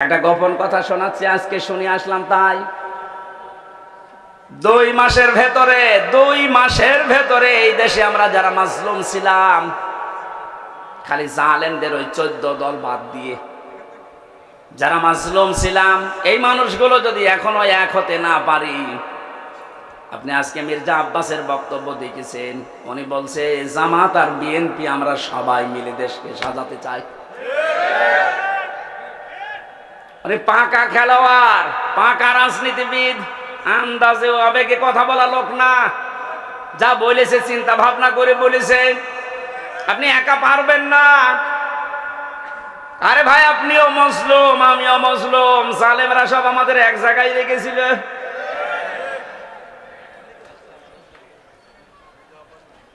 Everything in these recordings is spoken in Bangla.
একটা গোপন কথা শোনাচ্ছি, আজকে শুনে আসলাম। তাই 2 মাসের ভেতরে এই দেশে আমরা যারা মাজলুম ছিলাম, খালি জালেমদের ওই 14 দল বাদ দিয়ে যারা মাজলুম ছিলাম, এই মানুষগুলো যদি এখনো এক হতে না পারি। আপনি আজকে মির্জা আব্বাসের বক্তব্য দেখেছেন, উনি বলছে জামাত আর বিএনপি আমরা সবাই মিলে দেশকে সাজাতে চাই। পাকা খেলোয়াড়, পাকা রাজনীতিবিদ, আন্দাজে আবেগে কথা বলা লোক না। যা বলেছে চিন্তা ভাবনা করে বলেছে। আপনি একা পারবেন না। আরে ভাই, আপনিও মুসলিম, আমিও মুসলিম, জালেমরা সব আমাদের এক জায়গায় রেখেছিল।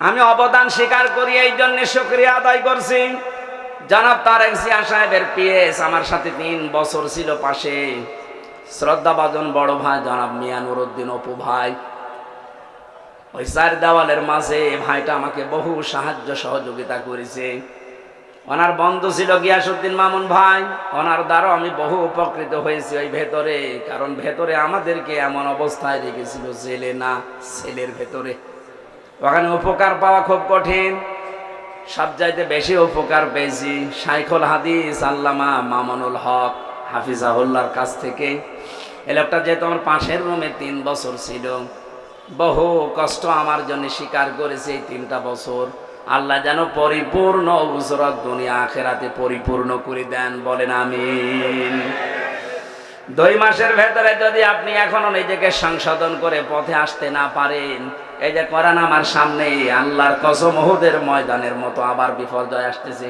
আমি অবদান স্বীকার করি, এই জন্য শুকরিয়া আদায় করছি। জনাব তারেক জিয়া সাহেবের পিএস আমার সাথে 3 বছর ছিল পাশে। শ্রদ্ধাভাজন বড় ভাই জনাব মিয়া নুরউদ্দিন অপু ভাই, ওই 4 দেওয়ালের মাঝে ভাইটা আমাকে বহু সাহায্য সহযোগিতা করেছে। ওনার বন্ধু ছিল গিয়াসউদ্দিন মামুন ভাই, ওনার দ্বারা আমি বহু উপকৃত হয়েছি ওই ভেতরে। কারণ ভেতরে আমাদেরকে এমন অবস্থায় রেখেছিল, জেলে না সেলের ভেতরে। ওখানে উপকার পাওয়া খুব কঠিন। সবচাইতে বেশি উপকার পেয়েছি শাইখুল হাদিস আল্লামা মামুনুল হক হাফিজাহুল্লাহর কাছ থেকে। এই লোকটা যেহেতু আমার পাশের রুমে 3 বছর ছিল, বহু কষ্ট আমার জন্য স্বীকার করেছে। এই 3টা বছর আল্লাহ যেন পরিপূর্ণ উজরত দুনিয়া আখিরাতে পরিপূর্ণ করে দেন, বলেন আমিন। 2 মাসের ভেতরে যদি আপনি এখনো নিজেকে সংশোধন করে পথে আসতে না পারেন, এই যে কোরআন আমার সামনে, আল্লাহর কসম উহুদের ময়দানের মতো আবার বিপর্যয় আসতেছে।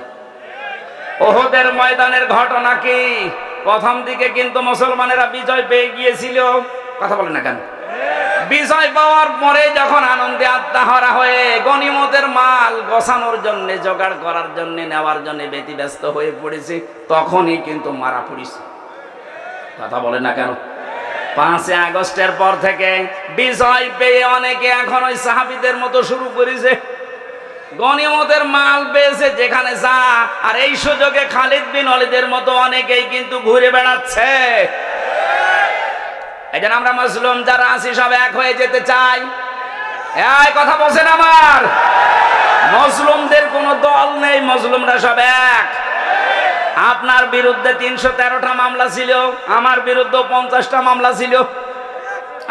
উহুদের ময়দানের ঘটনা কি? প্রথম দিকে কিন্তু মুসলমানেরা বিজয় পেয়ে গিয়েছিল। কথা বলেন না কেন? বিজয় পাওয়ার পরে যখন আনন্দে আত্মহারা হয়ে গনিমতের মাল গোছানোর জন্য, জোগাড় করার জন্য, নেওয়ার জন্য ব্যতিব্যস্ত হয়ে পড়েছে, তখনই কিন্তু মারা পড়েছে। কথা বলেন না কেন? 5 আগস্টের পর থেকে বিজয় পেয়ে অনেকে এখন ওই সাহাবীদের মতো শুরু করেছে, গনিমতের মাল পেয়েছে যেখানে যা। আর এই সুযোগে খালিদ বিন ওয়ালিদের মতো অনেকেই কিন্তু ঘুরে বেড়াচ্ছে। এই জন্য আমরা মুসলিম যারা আছি সব এক হয়ে যেতে চাই। এই কথা বলছেন আমার? মুসলিমদের কোনো দল নেই, মুসলিমরা সব এক। আপনার বিরুদ্ধে 313টা মামলা ছিল, আমার বিরুদ্ধে 50টা মামলা ছিল।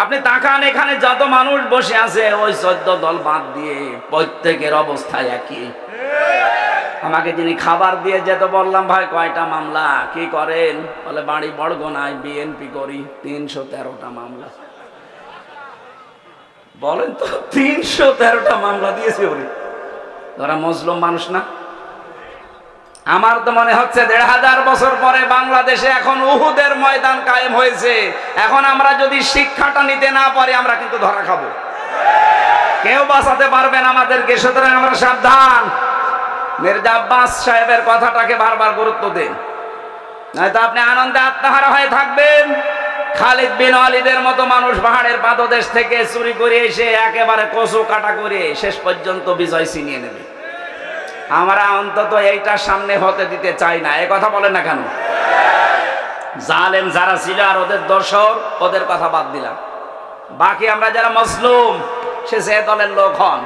আপনি তাকান, এখানে যত মানুষ বসে আছে ওই 14 দল বাদ দিয়ে প্রত্যেকের অবস্থা একই। আমাকে যিনি খাবার দিয়ে যেতে বললাম, ভাই কয়টা মামলা, কি করেন? বলে বাড়ি বড়গোনায় বিএনপি করি। 313টা মামলা। বলেন তো, 313টা মামলা দিয়েছে ওরে। ওরা মুসলিম মানুষ না? আমার তো মনে হচ্ছে 1500 বছর পরে বাংলাদেশে এখন উহুদের ময়দান কায়েম হয়েছে। এখন আমরা যদি শিক্ষাটা নিতে না পারি, আমরা কিন্তু ধরা খাবো। কেউ বাঁচাতে পারবেন আমাদেরকে। সুতরাং আমরা সাবধান। মির্জা আব্বাস সাহেবের কথাটাকে বারবার গুরুত্ব দেন, নয়তো আপনি আনন্দে আত্মহারা হয়ে থাকবেন। খালিদ বিন ওয়ালিদের মতো মানুষ পাহাড়ের পাদদেশ থেকে চুরি করে এসে একেবারে কচু কাটা করে শেষ পর্যন্ত বিজয় ছিনিয়ে নেবে। আমরা অন্তত এইটার সামনে হতে দিতে চাই না। এই কথা বলেন না কেন? জালেম যারা ছিল আর ওদের দোসর, ওদের কথা বাদ দিলাম। বাকি আমরা যারা মজলুম, সে যে দলের লোক হন,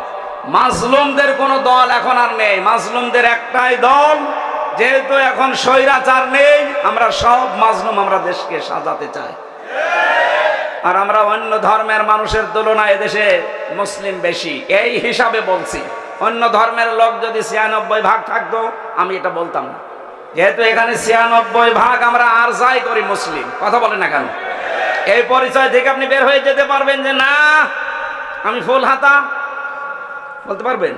মাজলুমদের কোনো দল এখন আর নেই। মাজলুমদের একটাই দল, যেহেতু এখন স্বৈরাচার নেই, আমরা সব মাজলুম, আমরা দেশকে সাজাতে চাই। আর আমরা অন্য ধর্মের মানুষের তুলনায় এদেশে মুসলিম বেশি, এই হিসাবে বলছি। অন্য ধর্মের লোক যদি 96 ভাগ থাকতো, আমি এটা বলতাম না। যেহেতু এখানে 96 ভাগ আমরা আর যাই করি মুসলিম। কথা বলেন না কেন? এই পরিচয় থেকে আপনি বের হয়ে যেতে পারবেন যে না আমি ফুল হাতা, বলতে পারবেন?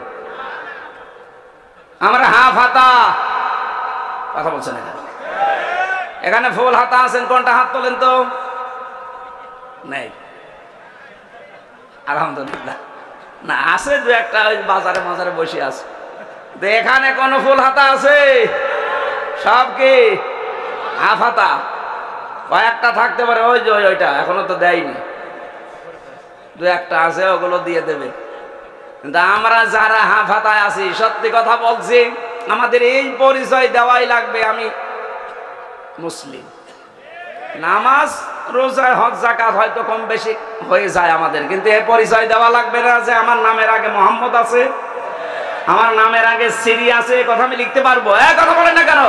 আমরা হাফ হাতা। কথা বলছেন না কেন? এখানে ফুল হাতা আছেন, কোনটা হাত তোলেন তো? নেই, আলহামদুলিল্লাহ। না, আছে 2-একটা, ওই বাজারে বাজারে বসে আছে। এখানে কোন ফুল হাতা আছে? সব কি হাফ হাতা? কয়েকটা থাকতে পারে, ওই যে ওইটা এখনো তো দেয়নি। 2-একটা আছে, ওগুলো দিয়ে দেবে। কিন্তু আমরা যারা হাফ হাতায় আছি, সত্যি কথা বলছি, আমাদের এই পরিচয় দেওয়াই লাগবে, আমি মুসলিম। নামাজ রোজা হজ যাকাত হয়তো কম বেশি হয়ে যায় আমাদের, কিন্তু এ পরিচয় দেওয়া লাগবে না যে আমার নামের আগে মোহাম্মদ আছে, আমার নামের আগে সিরি আছে, কথা আমি লিখতে পারবো? কথা বলেন না কেন?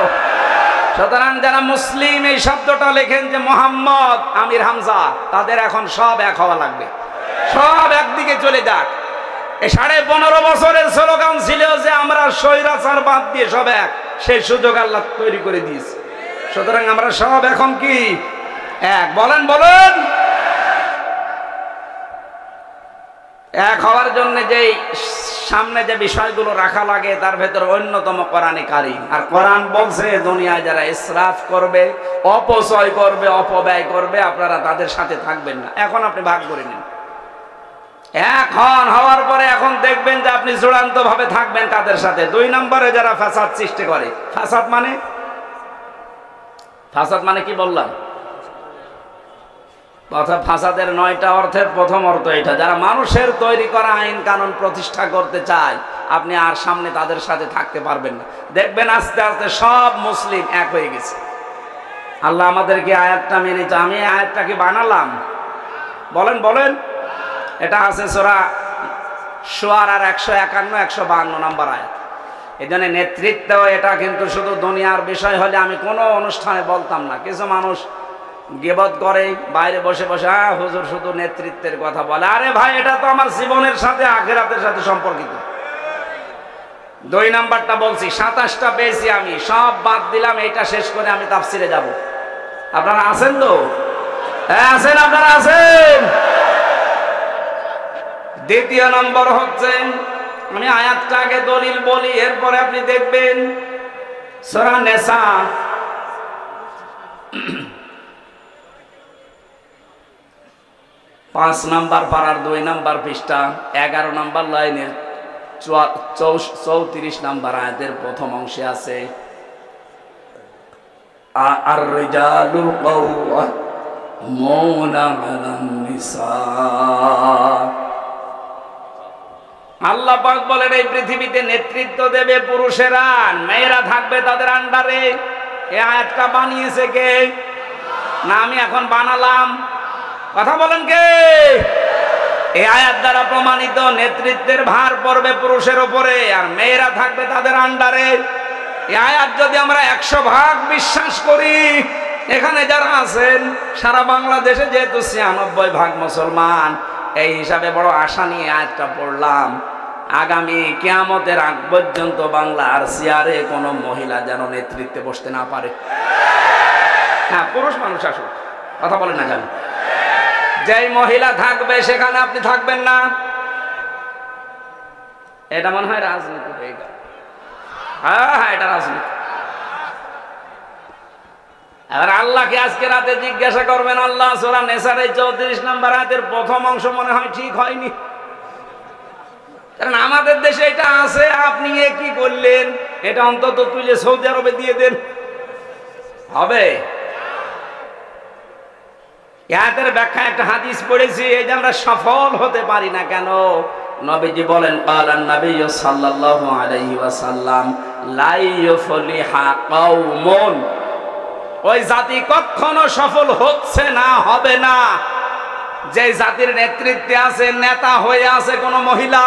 সুতরাং যারা মুসলিম এই শব্দটা লেখেন যে মোহাম্মদ আমির হামজা, তাদের এখন সব এক হওয়া লাগবে, সব একদিকে চলে যাক। এই 15.5 বছরের স্লোগান ছিল যে আমরা স্বৈরাচার বাদ দিয়ে সব এক, সেই সুযোগ আল্লাহ তৈরি করে দিয়েছে। সুতরাং আমরা সব এখন কি এক? বলেন বলেন। এক হওয়ার জন্য যে সামনে যে বিষয়গুলো রাখা লাগে তার ভেতর অন্যতম কোরআনে কারীম। আর কোরআন বলছে দুনিয়ায় যারা ইসরাফ করবে, অপচয় করবে, অপব্যয় করবে, আপনারা তাদের সাথে থাকবেন না। এখন আপনি ভাগ করে নিন। এখন হওয়ার পরে এখন দেখবেন যে আপনি চূড়ান্ত ভাবে থাকবেন কাদের সাথে? 2 নম্বরে যারা ফাসাদ সৃষ্টি করে। ফাসাদ মানে কি বললাম? অর্থাৎ ফাসাদের 9টা অর্থের প্রথম অর্থ এটা, যারা মানুষের তৈরি করা আইন কানুন প্রতিষ্ঠা করতে চায়, আপনি আর সামনে তাদের সাথে থাকতে পারবেন না। দেখবেন আস্তে আস্তে সব মুসলিম এক হয়ে গেছে। আল্লাহ আমাদেরকে আয়াতটা মেনে, আমি আয়াতটা কি বানালাম? বলেন বলেন। এটা আছে সূরা শুআরার 151 152 নম্বর আয়াত। এজন্য নেতৃত্ব এটা কিন্তু শুধু দুনিয়ার বিষয় হলে আমি কোনো অনুষ্ঠানে বলতাম না। কিছু মানুষ গীবত করে বাইরে বসে বসে, হুজুর শুধু নেতৃত্বের কথা বলে। আরে ভাই, এটা তো আমার জীবনের সাথে আখিরাতের সাথে সম্পর্কিত। 2 নাম্বারটা বলছি, 27টা পেয়েছি আমি, সব বাদ দিলাম, এইটা শেষ করে আমি তাফসিরে যাব। আপনারা আছেন তো? হ্যাঁ আছেন, আপনারা আছেন। 2 নম্বর হচ্ছে, আমি আয়াতটা আগে দলিল বলি, এরপরে আপনি দেখবেন সূরা নিসা 5 নাম্বার পারার 2 নাম্বার পৃষ্ঠা 11 নাম্বার লাইনের 34 নাম্বার আয়াতের প্রথম অংশে আছে, আর রিজালু কাওয়ামুনা আলান নিসা। আল্লাহ পাক বলেন এই পৃথিবীতে নেতৃত্ব দেবে পুরুষেরা, মেয়েরা থাকবে তাদের আন্ডারে। এই আয়াতটা বানিয়েছে কে? না আমি এখন বানালাম? কথা বলেন কে? এই আয়াত দ্বারা প্রমাণিত নেতৃত্বের ভার পড়বে পুরুষের উপরে, আর মেয়েরা থাকবে তাদের আন্ডারে। এই আয়াত যদি আমরা 100% বিশ্বাস করি, এখানে যারা আছেন সারা বাংলাদেশে যেহেতু 96% মুসলমান, এই হিসাবে বড় আশা নিয়ে আয়াতটা পড়লাম। আগামী কিয়ামতের আগ পর্যন্ত বাংলার চেয়ারে কোনো মহিলা যেন নেতৃত্বে বসতে না পারে। হ্যাঁ, পুরুষ মানুষ আসুক, কথা বলেন না কেন? যেই মহিলা থাকবে সেখানে আপনি থাকবেন না, এটা মনে হয় রাজনীতি হয়ে গেল। হ্যাঁ, এটা রাজনীতি। এবার আল্লাহকে আজকে রাতে জিজ্ঞাসা করবেন, আল্লাহ সূরা নিসার 34 নম্বর আয়াতের প্রথম অংশ মনে হয় ঠিক হয়নি, কারণ আমাদের দেশে এটা আছে, আপনি এ কি করলেন? এটা অন্তত তুলে সৌদি আরবে দিয়ে দেন, হবে? আয়াতের ব্যাখ্যা একটা হাদিস পড়েছি, এই যে আমরা সফল হতে পারি না কেন? নবীজি বলেন, ক্বালান নবিয়্যু সাল্লাল্লাহু আলাইহি ওয়াসাল্লাম, লা ইউফলিহা কওমুন, ওই জাতি কখনো সফল হচ্ছে না, হবে না, যে জাতির নেতৃত্বে আছে, নেতা হয়ে আছে কোন মহিলা।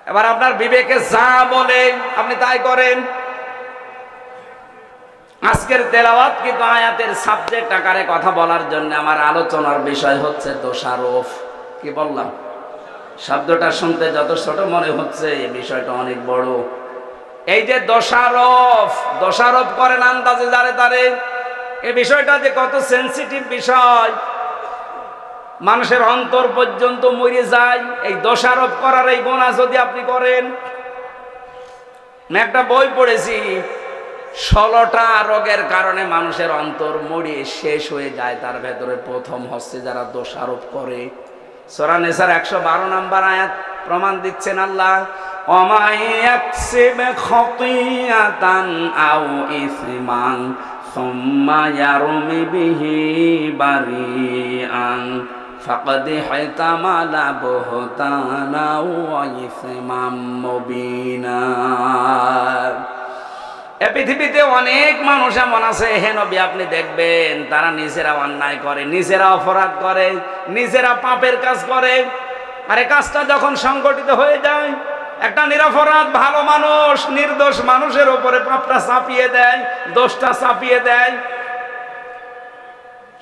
এবার আপনার বিবেকে যা বলে আপনি তাই করেন। আজকের তেলাওয়াত কিন্তু আয়াতের সাবজেক্ট আকারে কথা বলার জন্য আমার আলোচনার বিষয় হচ্ছে দোষারোপ। কি বললাম? শব্দটা শুনতে যত ছোট মনে হচ্ছে, এই বিষয়টা অনেক বড়। এই যে দোষারোপ করেন আন্দাজে যারে তারে, এই বিষয়টা যে কত সেনসিটিভ বিষয়, মানুষের অন্তর পর্যন্ত মরে যায় এই দোষারোপ করার এই গুনাহ যদি আপনি করেন। আমি একটা বই পড়েছি, 16টা রোগের কারণে মানুষের অন্তর মরে শেষ হয়ে যায়, তার ভেতরে প্রথম হচ্ছে যারা দোষারোপ করে। সূরা নিসার 112 নম্বর আয়াত প্রমাণ দিচ্ছেন আল্লাহ, ওমা ইয়াকসিব খাতিয়াতান আও ইসমান সুম্মা ইয়ারমি বিহি বারিআন ফাকাদ হাতামালা বুহতানা ওয়া ইসমান মুবিনা। এ পৃথিবীতে অনেক মানুষ এমন আছে, হে নবী আপনি দেখবেন তারা নিজেরা অন্যায় করে, নিজেরা অপরাধ করে, নিজেরা পাপের কাজ করে। আরে কাজটা যখন সংগঠিত হয়ে যায়, একটা নিরপরাধ ভালো মানুষ নির্দোষ মানুষের উপরে পাপটা চাপিয়ে দেয়, দোষটা চাপিয়ে দেয়,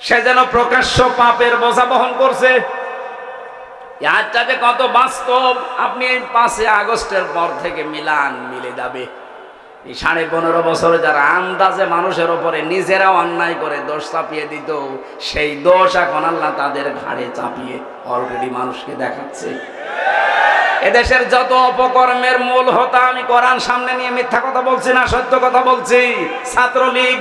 সে যেন প্রকাশ্য পাপের বোঝা বহন করছে। আজটা যে কত বাস্তব, আপনি এই 5 আগস্টের পর থেকে মিলে যাবে। এই 15.5 বছরে যারা আন্দাজে মানুষের উপরে নিজেরা অন্যায় করে দোষ চাপিয়ে দিত, সেই দোষ এখন আল্লাহ তাদের ঘাড়ে চাপিয়ে অলরেডি মানুষকে দেখাচ্ছে। এদেশের যত অপকর্মের মূল হোতা, আমি কোরআন সামনে নিয়ে মিথ্যা কথা বলছি না, সত্য কথা বলছি, ছাত্রলীগ।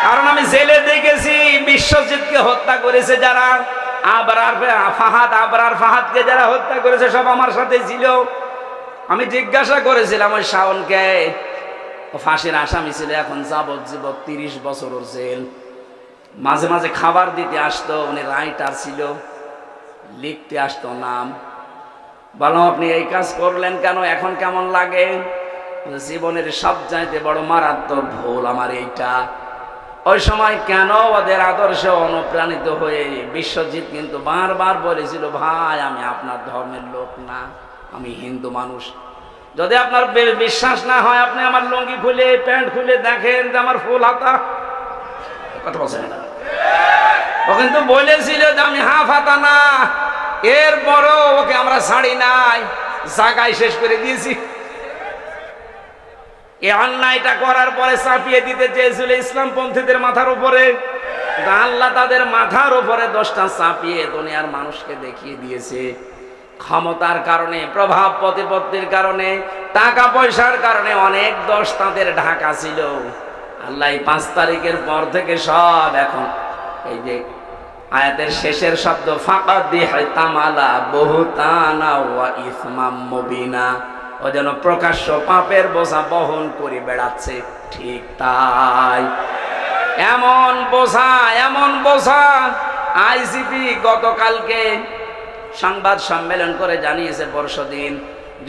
কারণ আমি জেলে দেখেছি বিশ্বজিৎকে হত্যা করেছে যারা, আবরার ফাহাদকে যারা হত্যা করেছে সব আমার সাথে ছিল। আমি জিজ্ঞাসা করেছিলাম ওই শাওনকে, ফাঁসির আসামি ছিল, এখন যাবজ্জীবন 30 বছর ওর জেল। মাঝে মাঝে খাবার দিতে আসতো, উনি রাইটার ছিল, লিখতে আসতো নাম। বললাম আপনি এই কাজ করলেন কেন, এখন কেমন লাগে? জীবনের সবচাইতে বড় মারাত্মক ভুল আমার এইটা। ওই সময় কেন ওদের আদর্শে অনুপ্রাণিত হয়ে বিশ্বজিৎ কিন্তু বারবার বলেছিল, ভাই আমি আপনার ধর্মের লোক না, আমি হিন্দু মানুষ। যদি আপনার বিশ্বাস না হয় আপনি আমার লুঙ্গি খুলে প্যান্ট খুলে দেখেন যে আমার ফুল হাতা। কথা বলছেন না? ও কিন্তু বলেছিল যে আমি হাফ হাতা না, এরপরও ওকে আমরা ছাড়ি নাই, জায়গায় শেষ করে দিয়েছি। এই অন্যায়টা করার পরে চাপিয়ে দিতে চেয়েছিল ইসলামপন্থীদের মাথার উপরে, আল্লাহ তাদের মাথার উপরে দোষটা চাপিয়ে দুনিয়ার মানুষকে দেখিয়ে দিয়েছে। ক্ষমতার কারণে, প্রভাব প্রতিপত্তির কারণে, টাকা পয়সার কারণে অনেক দোষ তাদের ঢাকা ছিল। আল্লাহ 5 তারিখের পর থেকে সব এখন এই যে আয়াতের শেষের শব্দ ফাকাদিহতামালা বুহতানা ওয়া ইসমাম মুবিনা, ও যেন প্রকাশ্য পাপের বোঝা বহন করে বেড়াচ্ছে। ঠিক তাই, এমন বোঝা আইজিপি গতকালকে সংবাদ সম্মেলন করে জানিয়েছে পরশুদিন,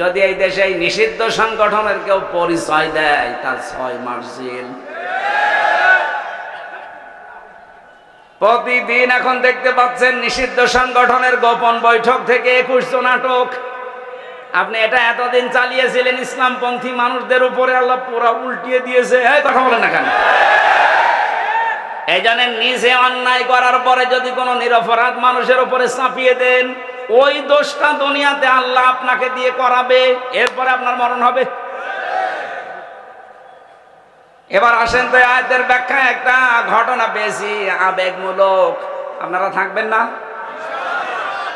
যদি এই দেশে এই নিষিদ্ধ সংগঠনের কেউ পরিচয় দেয় তার 6 মাস জেল। প্রতিদিন এখন দেখতে পাচ্ছেন নিষিদ্ধ সংগঠনের গোপন বৈঠক থেকে 21 জন আটক। আপনি এটা এতদিন চালিয়েছিলেন ইসলামপন্থী মানুষদের উপরে, আল্লাহ পুরো উল্টিয়ে দিয়েছে। এই কথা বলেন না কেন? এই জানেন নিজে অন্যায় করার পরে যদি কোনো নিরপরাধ মানুষের উপরে চাপিয়ে দেন, ওই দোষটা দুনিয়াতে আল্লাহ আপনাকে দিয়ে করাবে, এরপরে আপনার মরণ হবে। এবার আসেন তো আয়াতের ব্যাখ্যা, একটা ঘটনা পেয়েছি আবেগমূলক, আপনারা থাকবেন না?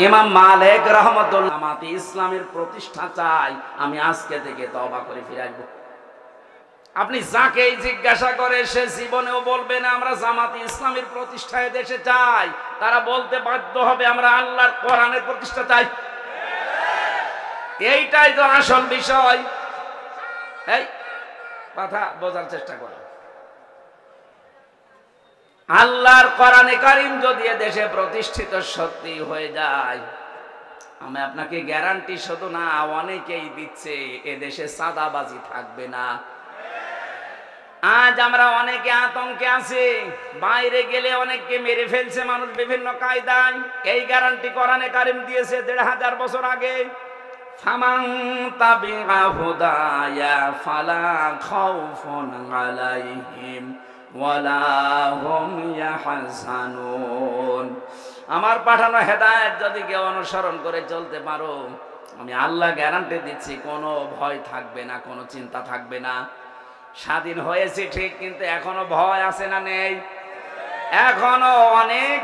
ইমাম মালিক রাহমাতুল্লাহ জামাতে ইসলামের প্রতিষ্ঠা চাই, আমি আজকে থেকে তওবা করে ফিরে আসবো। আপনি যাকেই জিজ্ঞাসা করে সে জীবনেও বলবে না আমরা জামাতে ইসলামের প্রতিষ্ঠায় দেশে চাই, তারা বলতে বাধ্য হবে আমরা আল্লাহর কোরআনের প্রতিষ্ঠা চাই। এইটাই তো আসল বিষয়। এই কথা বোঝার চেষ্টা করো। আল্লাহর কোরআনে কারীম যদি দেশে প্রতিষ্ঠিত সত্যি হয়ে যায়, আমি আপনাকে গ্যারান্টি শুধু না অনেকেই দিচ্ছে, এদেশে চাঁদাবাজি থাকবে না। আজ আমরা অনেকে আতঙ্কে আছি, বাইরে গেলে অনেককে মেরে ফেলছে মানুষ বিভিন্ন কায়দায়। এই গ্যারান্টি কোরআনে কারীম দিয়েছে 1500 বছর আগে। ফামান তাবিআ হুদায়া ফালা খাউফুন আলাইহিম ওয়ালা হুম ইয়াহজানুন। আমার পাঠানো হেদায়েত যদি কেউ অনুসরণ করে চলতে পারো, আমি আল্লাহ গ্যারান্টি দিচ্ছি কোনো ভয় থাকবে না, কোনো চিন্তা থাকবে না। স্বাধীন হয়েছে ঠিক, কিন্তু এখনো ভয় আছে না নেই? এখনো অনেক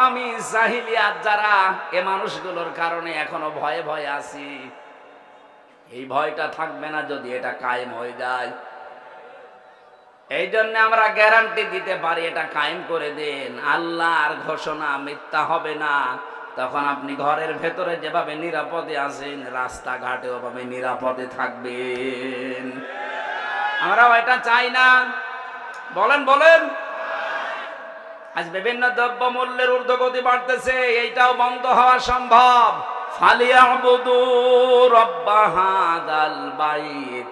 আমি জাহিলিয়াত যারা, এ মানুষগুলোর কারণে এখনো ভয়ে ভয়ে আছি। এই ভয়টা থাকবে না যদি এটা কায়েম হয়ে যায়। এই জন্য আমরা গ্যারান্টি দিতে পারি, এটা কায়েম করে দেন। আল্লাহর ঘোষণা মিথ্যা হবে না। তখন আপনি ঘরের ভেতরে যেভাবে নিরাপদে আছেন, রাস্তাঘাটে ওভাবে নিরাপদে থাকবেন। আমরা এটা চাই না। বলেন বলেন। আজ বিভিন্ন দ্রব্য মূল্যের ঊর্ধ্বগতি বাড়তেছে, এইটাও বন্ধ হওয়া সম্ভব। ফালিয়াবুদু রাব্বা হাযাল বাইত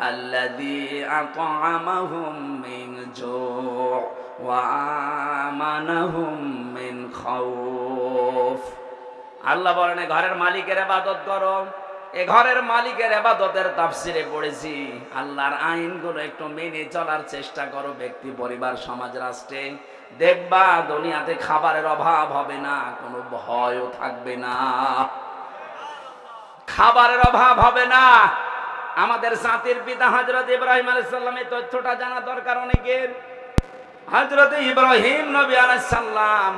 আল্লাযী আত'আমাহুম মিন জু' ওয়া আমানাহুম মিন খাউফ। আল্লাহ বলেন ঘরের মালিকের ইবাদত করো। এ ঘরের মালিকের ইবাদতের তাফসিরে পড়েছি আল্লাহর আইনগুলো একটু মেনে চলার চেষ্টা করো ব্যক্তি, পরিবার, সমাজ, রাষ্ট্রে। দেখবা দুনিয়াতে খাবারের অভাব হবে না, কোনো ভয়ও থাকবে না, খাবারের অভাব হবে না। আমাদের জাতির পিতা হযরত ইব্রাহিম আলাইহিস সালাম, এই তথ্যটা জানা দরকার অনেকের। হযরত ইব্রাহিম নবী আলাইহিস সালাম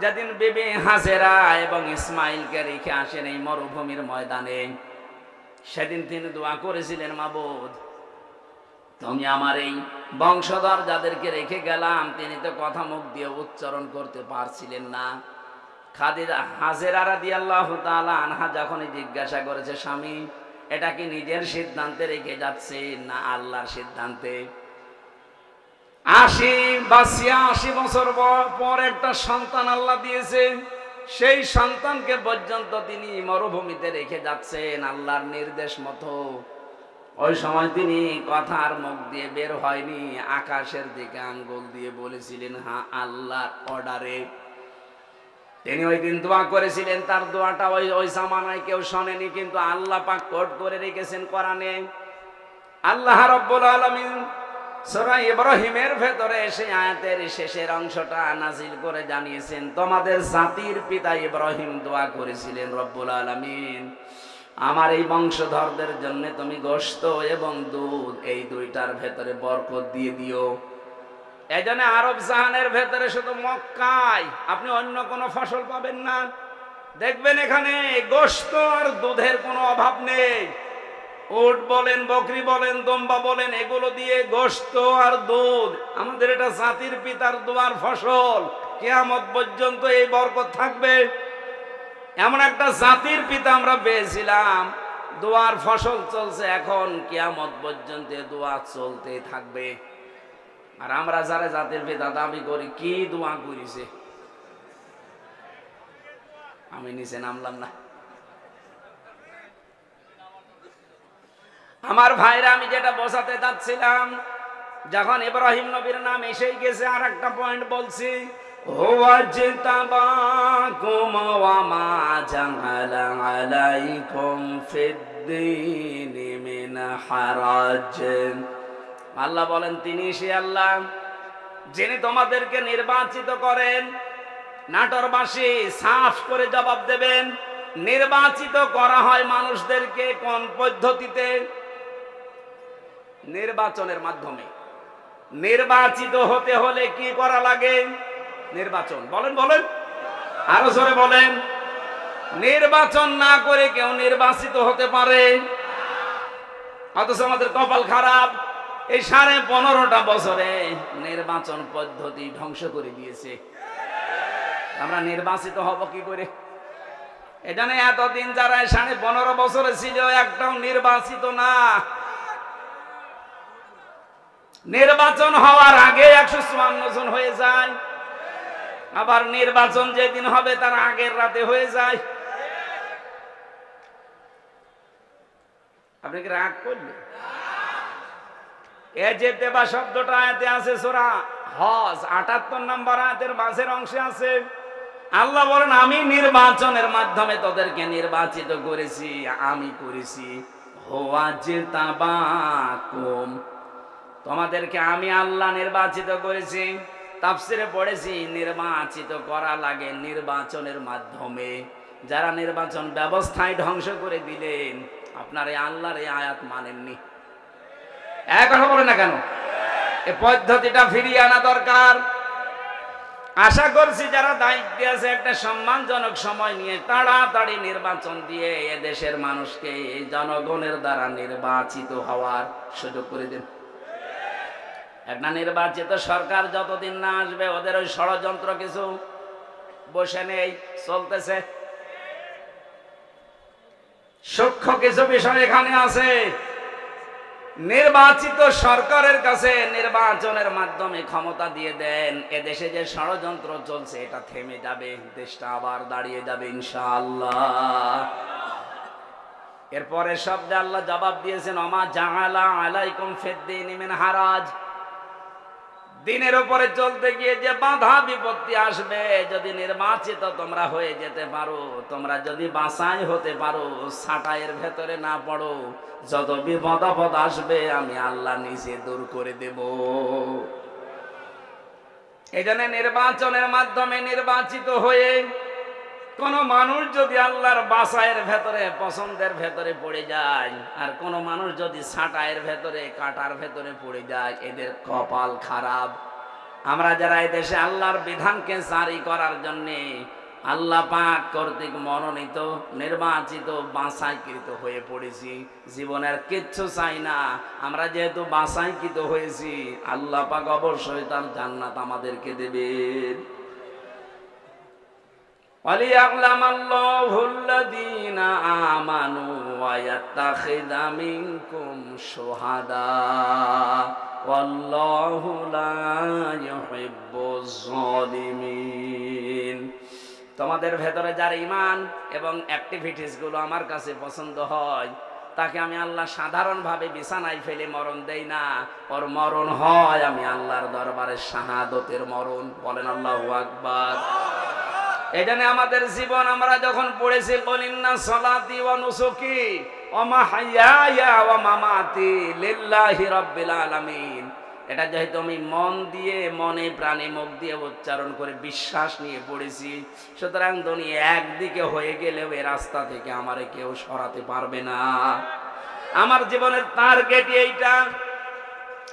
যেদিন বিবি হাজেরা এবং ইসমাইলকে রেখে আসেন এই মরুভূমির ময়দানে, সেদিন তিনি দোয়া করেছিলেন, মাবুদ তুমি আমার এই বংশধর যাদেরকে রেখে গেলাম, তিনি তো কথা মুখ দিয়ে উচ্চারণ করতে পারছিলেন না। খাদিজা হাজেরা রাদিয়াল্লাহু তাআলা আনহা যখনই জিজ্ঞাসা করেছে, স্বামী এটা কি নিজের সিদ্ধান্তে রেখে যাচ্ছে না আল্লাহর সিদ্ধান্তে? ৮০ বছর পর একটা সন্তান আল্লাহ দিয়েছে, সেই সন্তানকে পর্যন্ত তিনি মরুভূমিতে রেখে যাচ্ছেন আল্লাহর নির্দেশ মতো। ওই সময় তিনি কথার মুখ দিয়ে বের হয়নি, আকাশের দিকে আঙ্গুল দিয়ে বলেছিলেন হ্যাঁ আল্লাহর অর্ডারে। তিনি ওই দিন দোয়া করেছিলেন, তার দোয়াটা ওই জামানায় কেউ শোনেনি, কিন্তু আল্লাহ পাক কোট করে রেখেছেন কোরআনে। আল্লাহ রাব্বুল আলামিন সূরা ইব্রাহিমের ভেতরে সেই আয়াতের শেষের অংশটা নাজিল করে জানিয়েছেন, তোমাদের জাতির পিতা ইব্রাহিম দোয়া করেছিলেন, রব্বুল আলামিন আমার এই বংশধরদের জন্য তুমি গোশত এবং দুধ এই দুইটার ভেতরে বরকত দিয়ে দিও। এই জন্য আরব জাহানের ভেতরে শুধু মক্কায় আপনি অন্য কোনো ফসল পাবেন না, দেখবেন এখানে গোশত আর দুধের কোনো অভাব নেই। উট বলেন, বকরি বলেন, দম্বা বলেন, এগুলো দিয়ে গোশত আর দুধ, আমাদের এটা জাতির পিতার দোয়ার ফসল, কিয়ামত পর্যন্ত এই বরকত থাকবে। এমন একটা জাতির পিতা আমরা পেয়েছিলাম, দোয়ার ফসল চলছে এখন, কিয়ামত পর্যন্ত দোয়া চলতে থাকবে। আর আমরা যারা জাতির পিতা দাবি করি, কি দোয়া করেছে? আমি নিচে নামলাম না। আমার ভাইরা, আমি যেটা বোঝাতে চাচ্ছিলাম, যখন ইব্রাহিম নবীর নাম এসেই গেছে, আর একটা পয়েন্ট বলছি, আল্লাহ বলেন তিনি সে আল্লাহ যিনি তোমাদেরকে নির্বাচিত করেন। নাটোরবাসী সাফ করে জবাব দেবেন, নির্বাচিত করা হয় মানুষদেরকে কোন পদ্ধতিতে? নির্বাচনের মাধ্যমে। নির্বাচিত হতে হলে কি করা লাগে? নির্বাচন। বলেন বলেন, আরো জোরে বলেন। নির্বাচন না করে কেউ নির্বাচিত হতে পারে? অথচ আমাদের কপাল খারাপ, এই 15.5 বছরে নির্বাচন পদ্ধতি ধ্বংস করে দিয়েছে। আমরা নির্বাচিত হব কি করে? এখানে এতদিন যারা 15.5 বছরে ছিল, একটাও নির্বাচিত না। নির্বাচন হওয়ার আগে 154 জন হয়ে যায়, আবার নির্বাচন যেদিন হবে তার আগের রাতে হয়ে যায়। আপনি কি রাগ করলেন? এ যে তেবা শব্দটা আয়াতে আছে সূরা হজ 78 নম্বর আয়াতের মাঝের অংশে আছে। আল্লাহ বলেন আমি নির্বাচনের মাধ্যমে তোদেরকে নির্বাচিত করেছি, আমি করেছি। হোয়াজতাবাকুম, তোমাদেরকে আমি আল্লাহ নির্বাচিত করেছি। তাফসিরে পড়েছি নির্বাচিত করা লাগে নির্বাচনের মাধ্যমে। যারা নির্বাচন ব্যবস্থায় ধ্বংস করে দিলেন, আপনার এই আল্লাহর এই আয়াত মানেননি। এক কথা বলে না কেন? এই পদ্ধতিটা ফিরিয়ে আনা দরকার। আশা করছি যারা দায়িত্বে আছে একটা সম্মানজনক সময় নিয়ে তাড়াতাড়ি নির্বাচন দিয়ে এদেশের মানুষকে জনগণের দ্বারা নির্বাচিত হওয়ার সুযোগ করে দেন। একটা নির্বাচিত সরকার যতদিন না আসবে, ওদের ওই ষড়যন্ত্র কিছু বসে নেই, চলতেছে। সূক্ষ্ম কিছু বিষয় এখানে আছে। নির্বাচিত সরকারের কাছে নির্বাচনের মাধ্যমে ক্ষমতা দিয়ে দেন, এদেশে যে ষড়যন্ত্র চলছে এটা থেমে যাবে, দেশটা আবার দাঁড়িয়ে যাবে ইনশাআল্লাহ। এরপরে শব্দে আল্লাহ জবাব দিয়েছেন, ওমা জাআলা আলাইকুম ফিদ্দীনি মিন হারাজ। দিনের উপরে চলতে গিয়ে যে বাধা বিপত্তি আসবে, যদি নির্বাচিত তোমরা হয়ে যেতে পারো, তোমরা যদি বাছাই হতে পারো, ছাঁটাইয়ের ভেতরে না পড়ো, যত বিপদ আপদ আসবে আমি আল্লাহ নিজে দূর করে দেব। এই জন্য নির্বাচনের মাধ্যমে নির্বাচিত হয়ে কোন মানুষ যদি আল্লাহর বাছাইয়ের ভেতরে পছন্দের ভেতরে পড়ে যায়, আর কোন মানুষ যদি ছাঁটাইয়ের ভেতরে কাটার ভেতরে পড়ে যায়, এদের কপাল খারাপ। আমরা যারা এই দেশে আল্লাহর বিধানকে জারি করার জন্য আল্লাহ পাক কর্তৃক মনোনীত, নির্বাচিত, বাছাইকৃত হয়ে পড়েছি, জীবনের কিচ্ছু চাই না। আমরা যেহেতু বাছাইকৃত হয়েছি, আল্লাহ পাক অবশ্যই তার জান্নাত আমাদেরকে দেবেন। وَلِيَعْلَمَ اللَّهُ الَّذِينَ آمَنُوا وَيَتَّخِذَ مِنكُمْ شُهَدَاءَ وَاللَّهُ لَا يُحِبُّ الظَّالِمِينَ। তোমাদের ভেতরে যার ঈমান এবং অ্যাক্টিভিটিস গুলো আমার কাছে পছন্দ হয়, তাকে আমি আল্লাহ সাধারণভাবে বিছানায় ফেলে মরণ দেই না, ওর মরণ হয় আমি আল্লাহর দরবারে শাহাদতের মরণ। বলেন আল্লাহু আকবার। এখানে আমাদের জীবন আমরা যখন পড়েছি, বলিন্না সলাতি ওয়া নুসুকি ওয়া মাহইয়ায়া ওয়া মামাতি লিল্লাহি রাব্বিল আলামিন। এটা যেহেতু আমি মন দিয়ে, মনে প্রাণে, মুখ দিয়ে উচ্চারণ করে বিশ্বাস নিয়ে পড়েছি, সুতরাং দুনিয়া একদিকে হয়ে গেলেও এই রাস্তা থেকে আমারে কেউ সরাতে পারবে না। আমার জীবনের টার্গেট এইটা।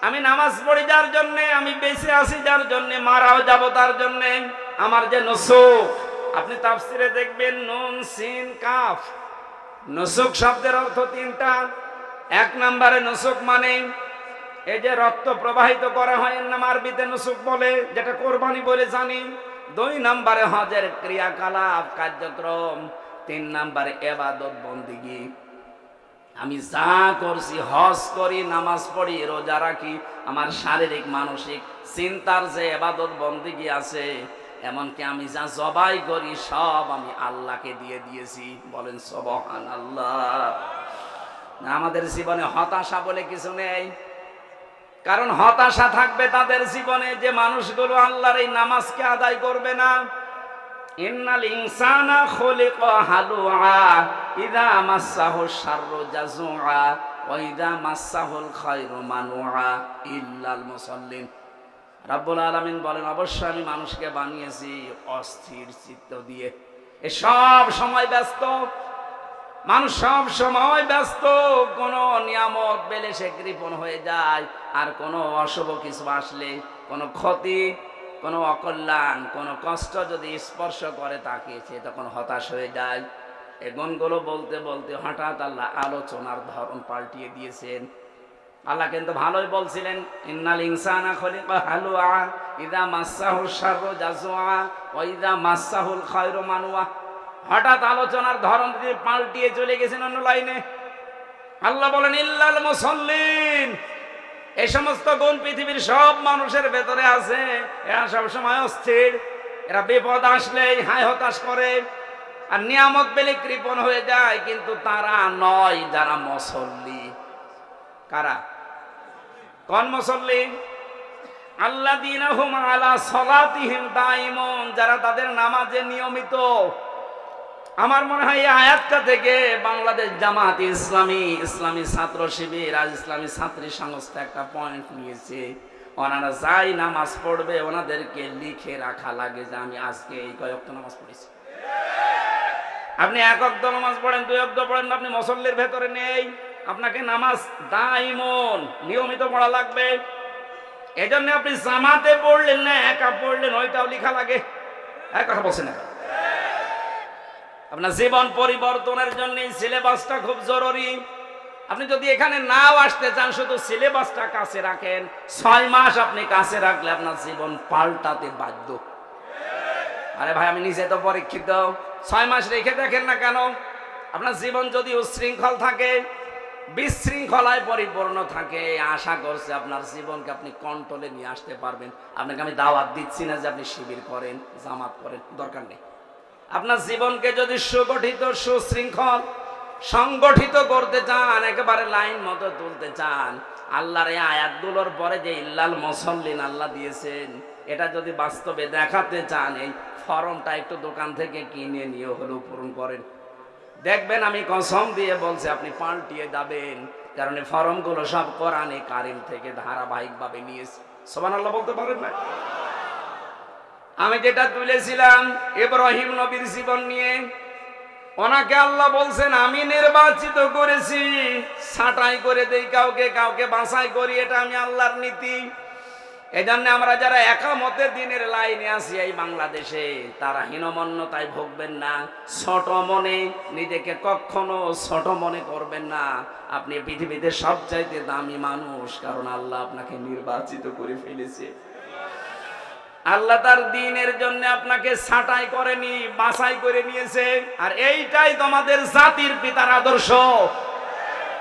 আমি নামাজ পড়ি যার জন্যে, আমি বেঁচে আছি যার জন্যে, মারাও যাব তার জন্যে। আমার যে নুসুক, আপনি তাফসিরে দেখবেন নুন সিন কাফ, নুসুক শব্দের অর্থ তিনটা। এক নম্বরে নুসুক মানে এই যে রক্ত প্রবাহিত করা হয়, এর নাম আরবিতে নুসুক বলে, যেটা কোরবানি বলে জানি। দুই নম্বরে হজের ক্রিয়াকলাপ, কার্যক্রম। তিন নম্বরে ইবাদত বন্দেগী। আমি যা করছি, হজ করি, নামাজ পড়ি, রোজা রাখি, আমার শারীরিক মানসিক চিন্তার যে ইবাদত বন্দেগী আছে, এমনকি আমি যা জবাই করি সব আমি আল্লাহকে দিয়ে দিয়েছি। বলেন সুবহানাল্লাহ। আমাদের জীবনে হতাশা বলে কিছু নেই, কারণ হতাশা থাকবে তাদের জীবনে যে মানুষগুলো আল্লাহর এই নামাজকে আদায় করবে না। ইন্নাল ইনসানা খুলিকা হালুআ ইযা মাসসাহু শাররু জাযুআ ওয়া ইযা মাসসাহুল খায়রু মানুআ ইল্লাল মুসাল্লিন। রাব্বুল আলামিন বলেন, অবশ্যই আমি মানুষকে বানিয়েছি অস্থির চিত্ত দিয়ে। এ সব সময় ব্যস্ত মানুষ, সব সময় ব্যস্ত। কোন নিয়ামত পেলে সে কৃপণ হয়ে যায়, আর কোন অশুভ কিছু আসলে, কোন ক্ষতি, কোন অকল্যাণ, কোন কষ্ট যদি স্পর্শ করে তাকে, সে তখন হতাশ হয়ে যায়। এই গুণগুলো বলতে বলতে হঠাৎ আল্লাহ আলোচনার ধরন পাল্টিয়ে দিয়েছেন। আল্লাহ কিন্তু ভালোই বলছিলেন, ইন্নাল ইনসানা খুলিকা হালুআ ইযা মাসসাহু শাররু জাযুআ ওয়া ইযা মাসসাহুল খায়রু মানুআ। হঠাৎ আলোচনার ধরন দিয়ে পাল্টিয়ে চলে গেছেন অন্য লাইনে। আল্লাহ বলেন, ইল্লাল মুসাল্লিন। এই সমস্ত গুণ পৃথিবীর সব মানুষের ভেতরে আছে। এরা সবসময় অস্থির, এরা বিপদ আসলেই হায় হতাশ করে, আর নিয়ামত পেলে কৃপণ হয়ে যায়। কিন্তু তারা নয় যারা মুসল্লি। কারা? কোন মুসল্লি? আল্লাযীনা হুম আলা সালাতিহিম দাইমুন, যারা তাদের নামাজে নিয়মিত। আমার মনে হয় এই আয়াতটা থেকে বাংলাদেশ জামাত ইসলামী, ইসলামী ছাত্র শিবির, আজ ইসলামী ছাত্রী সংস্থা একটা পয়েন্ট নিয়েছে। ওনারা যাই নামাজ পড়বে ওনাদেরকে লিখে রাখা লাগে যে আমি আজকে এই কয় ওয়াক্ত নামাজ পড়েছি। আপনি এক ওয়াক্ত নামাজ পড়েন, দুই ওয়াক্ত পড়েন, আপনি মুসল্লির ভেতরে নেই। আপনাকে নামাজ দাইমন নিয়মিত পড়া লাগবে। এজন্য আপনি জামাতে পড়লেন না একা পড়লেন, ওইটাও লেখা লাগে। এক কথা বলছেন না? আপনার জীবন পরিবর্তনের জন্য সিলেবাসটা খুব জরুরি। আপনি যদি এখানে নাও আসতে চান, শুধু সিলেবাসটা কাছে রাখেন, 6 মাস আপনি কাছে রাখলে আপনার জীবন পাল্টাতে বাধ্য। আরে ভাই, আমি নিজে তো পরীক্ষিত। 6 মাস রেখে দেখেন না কেন? আপনার জীবন যদি উচ্ছৃঙ্খল থাকে, বিশৃঙ্খলায় পরিপূর্ণ থাকে, আশা করছে আপনার জীবনকে আপনি কন্ট্রোলে নিয়ে আসতে পারবেন। আপনাকে আমি দাওয়াত দিচ্ছি না যে আপনি শিবির করেন, জামাত করেন, দরকার নেই। আপনার জীবনকে যদি সুগঠিত, সুশৃঙ্খল, সংগঠিত করতে চান, একেবারে লাইন মতো তুলতে চান, আল্লাহর এই আয়াতগুলোর পরে যে ইল্লাল মুসাল্লিন আল্লাহ দিয়েছেন, এটা যদি বাস্তবে দেখাতে চান, এই ফর্মটা একটু দোকান থেকে কিনে নিয়ে হলেও পূরণ করেন। দেখবেন আমি কসম দিয়ে বলছি আপনি পাল্টিয়ে যাবেন, কারণ এই ফর্মগুলো সব কোরআনে কারিম থেকে ধারাবাহিকভাবে নিয়েছে। সুবহানাল্লাহ বলতে পারেন না? আমি যেটা তুলেছিলাম ইব্রাহিম নবীর জীবন নিয়ে, ওনাকে আল্লাহ বলছেন আমি নির্বাচিত করেছি, ছাঁটাই করে দেই কাউকে, কাউকে বাছাই করি, এটা আমি আল্লাহর নীতি। এজন্য আমরা যারা একামতে দিনের লাইনে আছি এই বাংলাদেশে, তারা হীনমন্যতায় ভুগবেন না, ছোট মনে নিজেকে কখনো ছোট মনে করবেন না। আপনি পৃথিবীতে সবচাইতে দামি মানুষ, কারণ আল্লাহ আপনাকে নির্বাচিত করে ফেলেছে। আল্লাহ তার দ্বীনের জন্য আপনাকে ছাঁটাই করেনি, বাছাই করে নিয়েছে। আর এইটাই তোমাদের জাতির পিতার আদর্শ।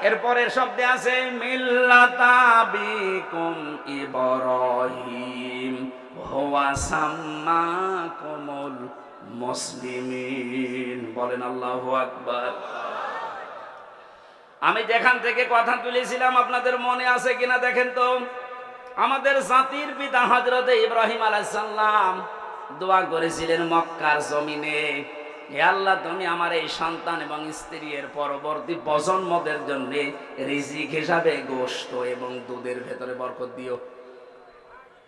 এরপরের শব্দে আছে মিল্লাতা বিকুম ইব্রাহিম হুয়া সাম্মাকুমুল মুসলিমিন। বলেন আল্লাহু আকবার। আমি যেখান থেকে কথা তুলেছিলাম আপনাদের মনে আছে কিনা দেখেন তো। আমাদের জাতির পিতা হযরত ইব্রাহিম আলাইহিস সালাম দোয়া করেছিলেন মক্কার জমিনে, হে আল্লাহ তুমি আমার এই সন্তান এবং স্ত্রীর পরবর্তী প্রজন্মদের জন্য রিজিক হিসাবে গোশত এবং দুধের ভেতরে বরকত দিও।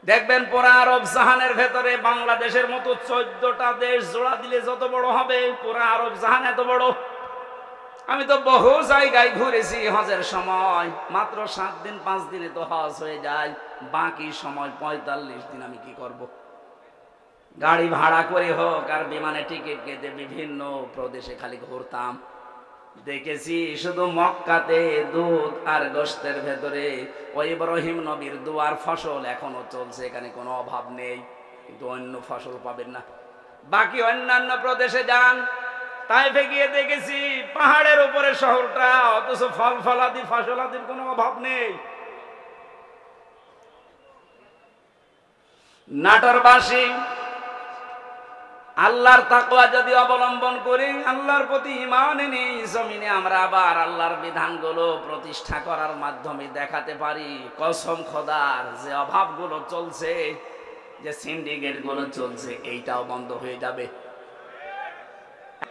দেখবেন পুরা আরব জাহানের ভেতরে বাংলাদেশের মতো 14টা দেশ জোড়া দিলে যত বড় হবে, পুরা আরব জাহান এত বড়। আমি তো বহু জায়গায় ঘুরেছি হজের সময়, মাত্র 7 দিন 5 দিনে তো হজ হয়ে যায়, বাকি সময় 45 দিন আমি কি করব? গাড়ি ভাড়া করে হোক আর বিমানে টিকিট কেটে বিভিন্ন প্রদেশে খালি ঘুরতাম। দেখেছি শুধু মক্কাতে দুধ আর গোশতের ভেতরে ওই ইব্রাহিম নবীর দুয়ার ফসল এখনো চলছে, এখানে কোনো অভাব নেই, কিন্তু অন্য ফসল পাবেন না। বাকি অন্যান্য প্রদেশে যান, তাইফে গিয়ে দেখেছি পাহাড়ের উপরে শহরটা, অথচ ফল ফলাদি ফসলাদির কোনো অভাব নেই। নাটোরবাসী আল্লাহর তাকওয়া যদি অবলম্বন করি, আল্লাহর প্রতি ঈমান এনে জমিনে আমরা আবার আল্লাহর বিধানগুলো প্রতিষ্ঠা করার মাধ্যমে দেখাতে পারি, কসম খোদার যে অভাবগুলো চলছে, যে সিন্ডিকেট গুলো চলছে, এইটাও বন্ধ হয়ে যাবে।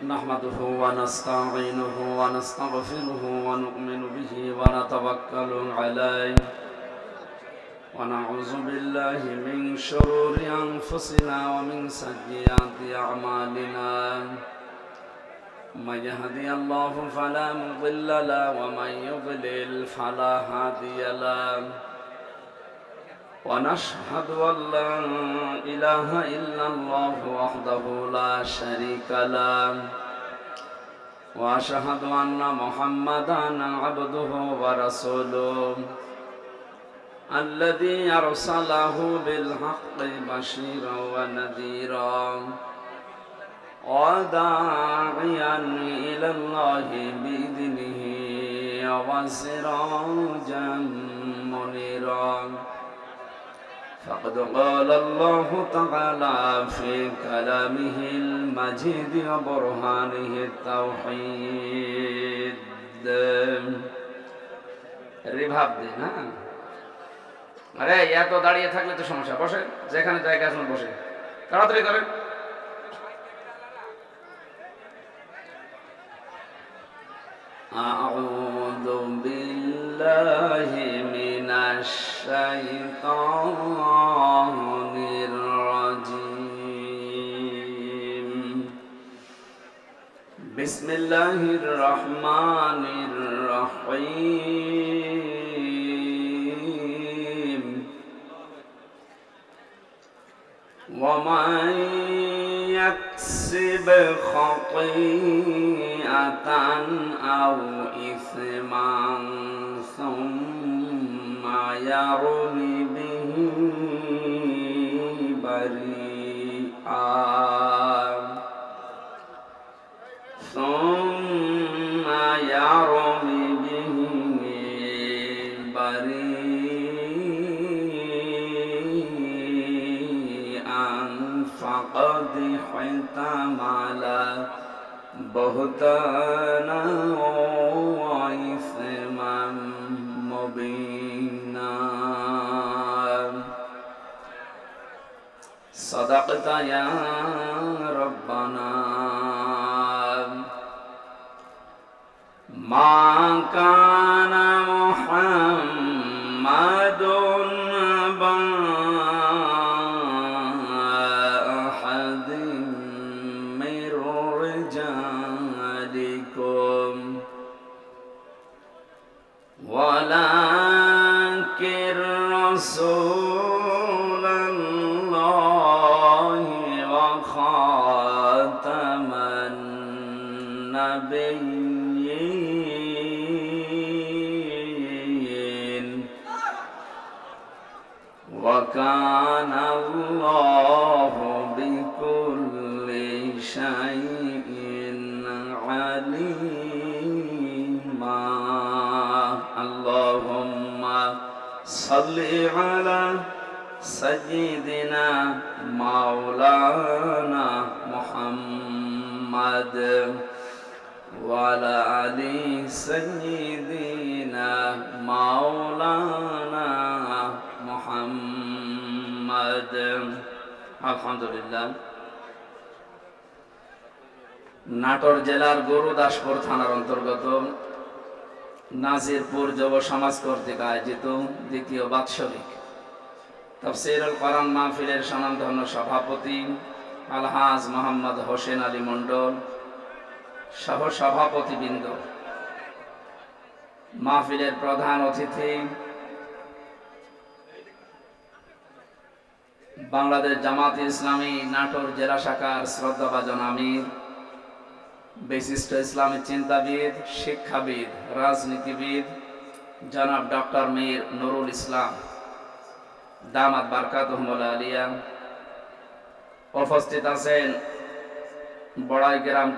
নাহমাদুহু ওয়া নাস্তাঈনুহু ওয়া নাস্তাগফিরুহু ওয়া নু'মিনু বিহি ওয়া নাতাওয়াক্কালু আলাইহি ওয়া নাউযু বিল্লাহি মিন শুরুরি আনফুসিনা ওয়া মিন সাইয়্যাতি আ'মালিনা। মান ইয়াহদিহিল্লাহু ফালা মুদিল্লা লাহু ওয়া মান ইউদ্লিল ফালা হাদিয়া লাহু। ونشهد أن لا إله إلا الله وحده لا شريك له وأشهد أن محمدا عبده ورسوله الذي أرسله بالحق بشيرا ونذيرا وداعيا إلى الله بإذنه وسراجا منيرا. فقد قال الله تعالى في كلامه المجيد وبرهانه التوحيد. রিভাব দে না, আরে এত দাঁড়িয়ে থাকলে তো সমস্যা। বসে, যেখানে জায়গা আছে বসে, তাড়াতাড়ি করেন। أعوذ بالله من الشيطان الرجيم. بسم الله الرحمن الرحيم. ومن يكسب خطيئة أو إثما ثم يرم به بريئا فقد احتمل بهتانا وإثما مبينا صدقت يا ربنا ما كان محمد أحد من رجالكم ولكن رسول الله وخاتم النبيين وكان الله بكل شيء عليما اللهم صل على سيدنا مولانا محمد وعلى آل سيدنا مولانا محمد الحمد لله নাটোর জেলার গুরুদাসপুর থানার অন্তর্গত নাজিরপুর যুব সমাজ কর্তৃক আয়োজিত দ্বিতীয় বাৎসরিক তাফসীরুল কোরআন মাহফিলের স্বনামধন্য সভাপতি আলহাজ মোহাম্মদ হোসেন আলী মণ্ডল সহ সভাপতিবৃন্দ, মাহফিলের প্রধান অতিথি বাংলাদেশ জামাতে ইসলামী নাটোর জেলা শাখার শ্রদ্ধাভাজন আমির, বিশিষ্ট ইসলামী চিন্তাবিদ, শিক্ষাবিদ, রাজনীতিবিদ জনাব ডক্টর মীর নুরুল ইসলাম দামাত বারকাতুহুল আলিয়া। উপস্থিত আছেন বড়াইগ্রাম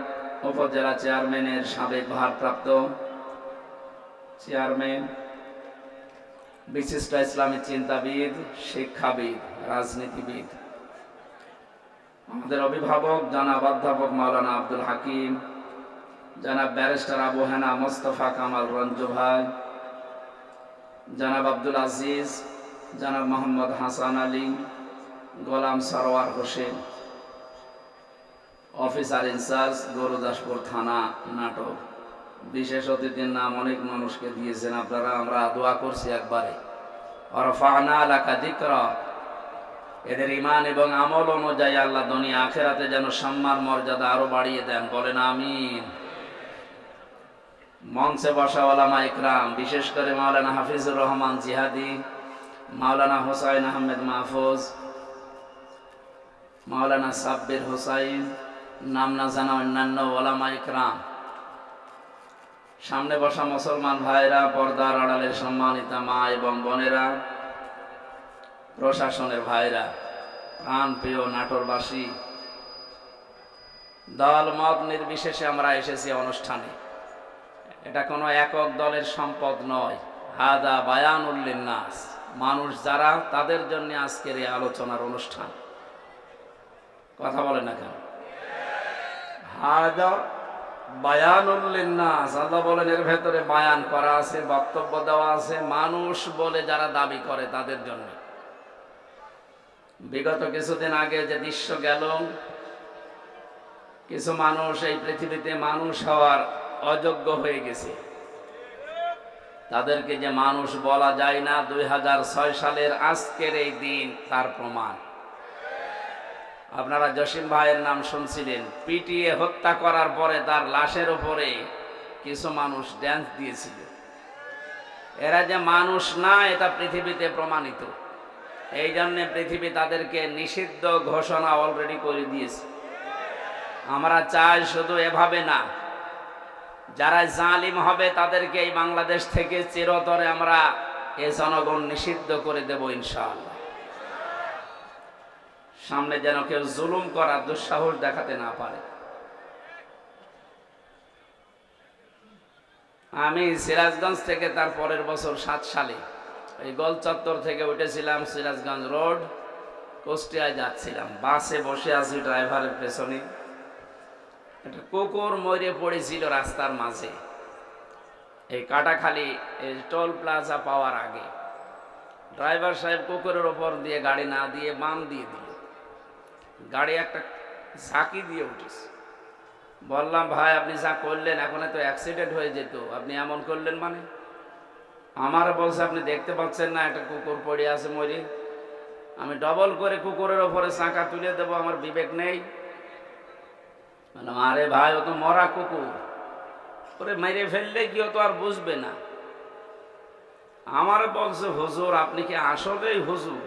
উপজেলা চেয়ারম্যানের সাবেক ভারপ্রাপ্ত চেয়ারম্যান, বিশিষ্ট ইসলামী চিন্তাবিদ, শিক্ষাবিদ, রাজনীতিবিদ, আমাদের অভিভাবক জনাব অধ্যাপক মাওলানা আব্দুল হাকিম, জনাব ব্যারিস্টার আবু হেনা মোস্তফা কামাল রঞ্জু ভাই, জনাব আব্দুল আজিজ, জনাব মোহাম্মদ হাসান আলী, গোলাম সরওয়ার হোসেন, অফিসার ইনচার্জ গুরুদাসপুর থানা নাটোর। বিশেষ অতিথির নাম অনেক মানুষকে দিয়েছেন আপনারা, আমরা দোয়া করছি একবারে ওয়ারফা'না লাকা যিকরা, এদের ঈমান এবং আমল অনুযায়ী আল্লাহ দুনিয়া আখিরাতে যেন সম্মান মর্যাদা আরো বাড়িয়ে দেন, বলেন আমিন। মঞ্চে বসা ওলামা ইকরাম, বিশেষ করে মাওলানা হাফিজুর রহমান জিহাদি, মাওলানা হোসাইন আহমেদ মাহফুজ, মাওলানা সাব্বির হোসাইন, নাম না জানা অন্যান্য ওলামা ইকরাম, সামনে বসা মুসলমান ভাইরা, পর্দার আড়ালের সম্মানিতা মা এবং বোনেরা, প্রশাসনের ভাইরা, প্রাণ প্রিয় নাটোরবাসী, দল মত নির্বিশেষে আমরা এসেছি অনুষ্ঠানে। এটা কোনো একক দলের সম্পদ নয়, হাদা বায়ানুল লিন্নাস, মানুষ যারা তাদের জন্য আজকের এই আলোচনার অনুষ্ঠান। কথা বলে না কেন? হাদা বায়ানুল লিন্নাস, আল্লাহ বলেন এর ভেতরে বায়ান করা আছে, বক্তব্য দেওয়া আছে মানুষ বলে যারা দাবি করে তাদের জন্য। বিগত কিছুদিন আগে যে দৃশ্য গেল, কিছু মানুষ এই পৃথিবীতে মানুষ হওয়ার অযোগ্য হয়ে গেছে, তাদেরকে যে মানুষ বলা যায় না, 2006 সালের আজকের এই দিন তার প্রমাণ। আপনারা জসিম ভাইয়ের নাম শুনছিলেন, পিটিয়ে হত্যা করার পরে তার লাশের উপরে কিছু মানুষ ড্যান্স দিয়েছিল। এরা যে মানুষ না এটা পৃথিবীতে প্রমাণিত, এই জন্য পৃথিবী তাদেরকে নিষিদ্ধ ঘোষণা অলরেডি করে দিয়েছে। আমরা চাই শুধু এভাবে না, যারা জালিম হবে তাদেরকে এই বাংলাদেশ থেকে চিরতরে আমরা এ জনগণ নিষিদ্ধ করে দেব ইনশাআল্লাহ। সামনে যেন কেউ জুলুম করার দুঃসাহস দেখাতে না পারে। আমি সিরাজগঞ্জ থেকে তার পরের বছর 7 সালে এই গোল চত্বর থেকে উঠেছিলাম সিরাজগঞ্জ রোড, কুষ্টিয়ায় যাচ্ছিলাম, বাসে বসে আছি ড্রাইভারের পেছনে। একটা কুকুর মরে পড়েছিল রাস্তার মাঝে, এই কাটাখালি টোল প্লাজা পাওয়ার আগে। ড্রাইভার সাহেব কুকুরের ওপর দিয়ে গাড়ি না দিয়ে বাম দিয়ে দিল, গাড়ি একটা ঝাঁকি দিয়ে উঠেছে। বললাম, ভাই আপনি যা করলেন এখন তো অ্যাক্সিডেন্ট হয়ে যেত, আপনি এমন করলেন মানে? আমার বলছে, আপনি দেখতে পাচ্ছেন না একটা কুকুর পড়ে আছে মরে, আমি ডবল করে কুকুরের ওপরে চাকা তুলে দেবো, আমার বিবেক নেই? বললাম, আরে ভাই ও তো মরা কুকুর, ওরে মেরে ফেললে কি হতো আর বুঝবে না। আমার বলছে, হুজুর আপনি কি আসলেই হুজুর?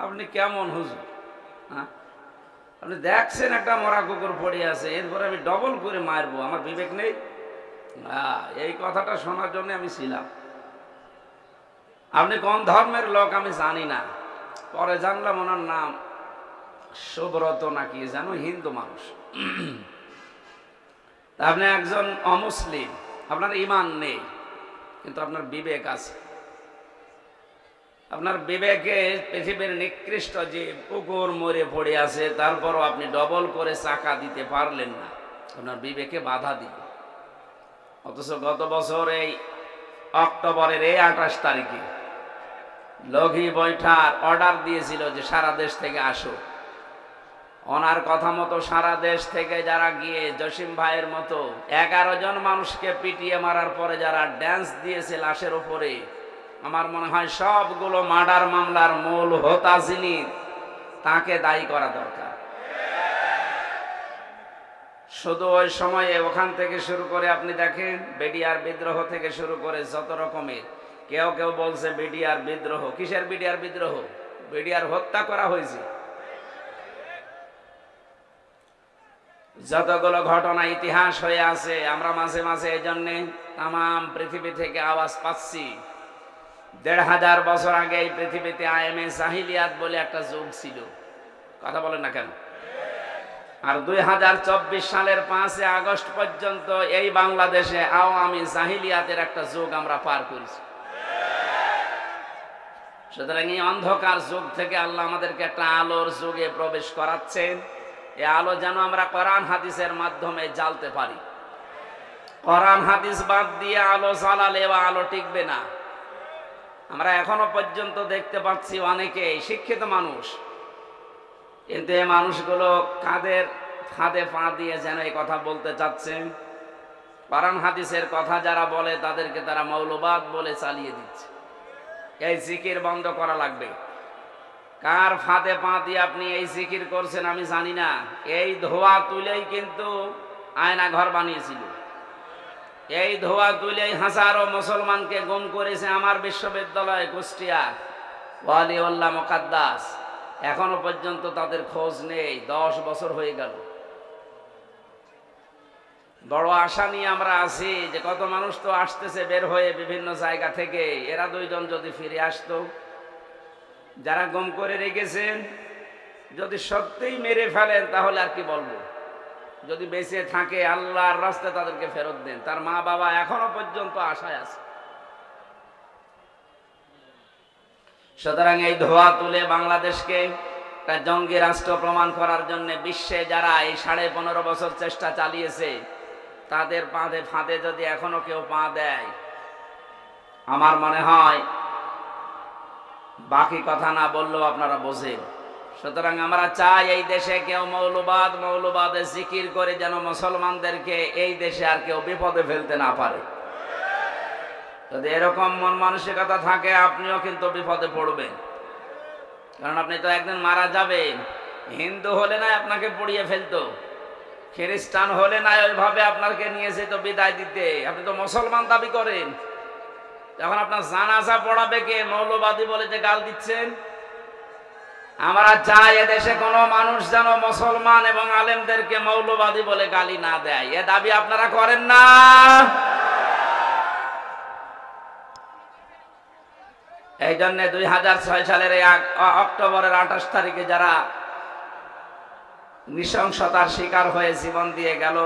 আপনি কেমন হুজুর? হ্যাঁ, আপনি দেখছেন একটা মরা কুকুর পড়ে আছে, এরপরে আমি ডবল করে মারবো, আমার বিবেক নেই? এই কথাটা শোনার জন্য আমি ছিলাম। আপনি কোন ধর্মের লোক আমি জানি না, পরে জানলাম ওনার নাম সুব্রত নাকি যেন, হিন্দু মানুষ। আপনি একজন অমুসলিম, আপনার ঈমান নেই, কিন্তু আপনার বিবেক আছে। আপনার বিবেকে পৃথিবীর নিকৃষ্ট যে কুকুর মরে পড়ে আছে, তারপরও আপনি ডবল করে চাকা দিতে পারলেন না, আপনার বিবেকে বাধা দিল। অথচ গত বছর এই অক্টোবরের এই 28 তারিখে লগি বৈঠার অর্ডার দিয়েছিল যে সারা দেশ থেকে আসো। ওনার কথা মতো সারা দেশ থেকে যারা গিয়ে জসিম ভাইয়ের মতো 11 জন মানুষকে পিটিয়ে মারার পরে যারা ড্যান্স দিয়েছে লাশের উপরে, আমার মনে হয় সবগুলো মার্ডার মামলার মূল হোতা যিনি, তাকে দায়ী করা দরকার। শুধু ওই সময়ে ওখান থেকে শুরু করে আপনি দেখেন, বিডিআর বিদ্রোহ থেকে শুরু করে যত রকমের, কেউ কেউ বলছে বিডিআর বিদ্রোহ। কিসের বিডিআর বিদ্রোহ? বিডিআর হত্যা করা হয়েছে। যতগুলো ঘটনা ইতিহাস হয়ে আছে, আমরা মাঝে মাঝে এই জন্যে তাম পৃথিবী থেকে আওয়াজ পাচ্ছি। 1500 বছর আগে এই পৃথিবীতে আইএমএ জাহিলিয়াত বলে একটা যুগ ছিল, কথা বলেন না কেন? আর 2024 সালের 5 আগস্ট পর্যন্ত এই বাংলাদেশে আওয়ামী জাহিলিয়াতের একটা যুগ আমরা পার করেছি। সুতরাং এই অন্ধকার যুগ থেকে আল্লাহ আমাদেরকে একটা আলোর যুগে প্রবেশ করাচ্ছেন। এই আলো যেন আমরা কোরআন হাদিসের মাধ্যমে জ্বালতে পারি। কোরআন হাদিস বাদ দিয়ে আলো জ্বালালে আলো টিকবে না। আমরা এখনো পর্যন্ত দেখতে পাচ্ছি অনেকে শিক্ষিত মানুষ, কিন্তু এই মানুষগুলো কাদের ফাঁদে পা দিয়ে যেন এই কথা বলতে চাচ্ছেন। কোরআন হাদিসের কথা যারা বলে তাদেরকে তারা মৌলবাদ বলে চালিয়ে দিচ্ছে। এই জিকির বন্ধ করা লাগবে। কার ফাঁদে পা দিয়ে আপনি এই জিকির করছেন আমি জানি না। এই ধোয়া তুলেই কিন্তু আয়না ঘর বানিয়েছিল, এই ধোয়া তুলেই হাজারো মুসলমানকে গুম করেছে আমার বিশ্ববিদ্যালয় কুষ্টিয়া ওয়ালিউল্লাহ মুকাদ্দাস। এখনো পর্যন্ত তাদের খোঁজ নেই, 10 বছর হয়ে গেল। বড় আশা নিয়ে আমরা আছি যে কত মানুষ তো আসতেছে বের হয়ে বিভিন্ন জায়গা থেকে, এরা 2 জন যদি ফিরে আসতো, যারা গুম করে রেখেছেন যদি সত্যিই মেরে ফেলেন তাহলে আর কি বলবো। যদি বেঁচে থাকে আল্লাহর রাস্তায় তাদেরকে ফেরত দেন। তার মা বাবা এখনো পর্যন্ত আশায় আছে। সুতরাং এই ধোয়া তুলে বাংলাদেশকে একটা জঙ্গি রাষ্ট্র প্রমাণ করার জন্য বিশ্বে যারা এই 15.5 বছর চেষ্টা চালিয়েছে, তাদের ফাঁদে যদি এখনো কেউ পা দেয়, আমার মনে হয় বাকি কথা না বললেও আপনারা বোঝেন। সুতরাং আমরা চাই এই দেশে কেউ মৌলবাদে জিকির করে যেন মুসলমানদেরকে এই দেশে আর কেউ বিপদে ফেলতে না পারে। যদি এরকম মন মানসিকতা থাকে আপনিও কিন্তু বিপদে পড়বেন, কারণ আপনি তো একদিন মারা যাবেন। হিন্দু হলে না আপনাকে পুড়িয়ে ফেলতো, খ্রিস্টান হলে না ওইভাবে আপনাকে নিয়ে যেত বিদায় দিতে। আপনি তো মুসলমান দাবি করেন, যখন আপনার জানাজা পড়াবে কে? মৌলবাদী বলে যে গাল দিচ্ছেন। আমরা চাই এদেশে কোনো মানুষ যেন মুসলমান এবং আলেমদেরকে মৌলবাদী বলে গালি না দেয়। এ দাবি আপনারা করেন না? এই জন্য 2006 সালের অক্টোবরের 28 তারিখে যারা নৃশংসতার শিকার হয়ে জীবন দিয়ে গেল,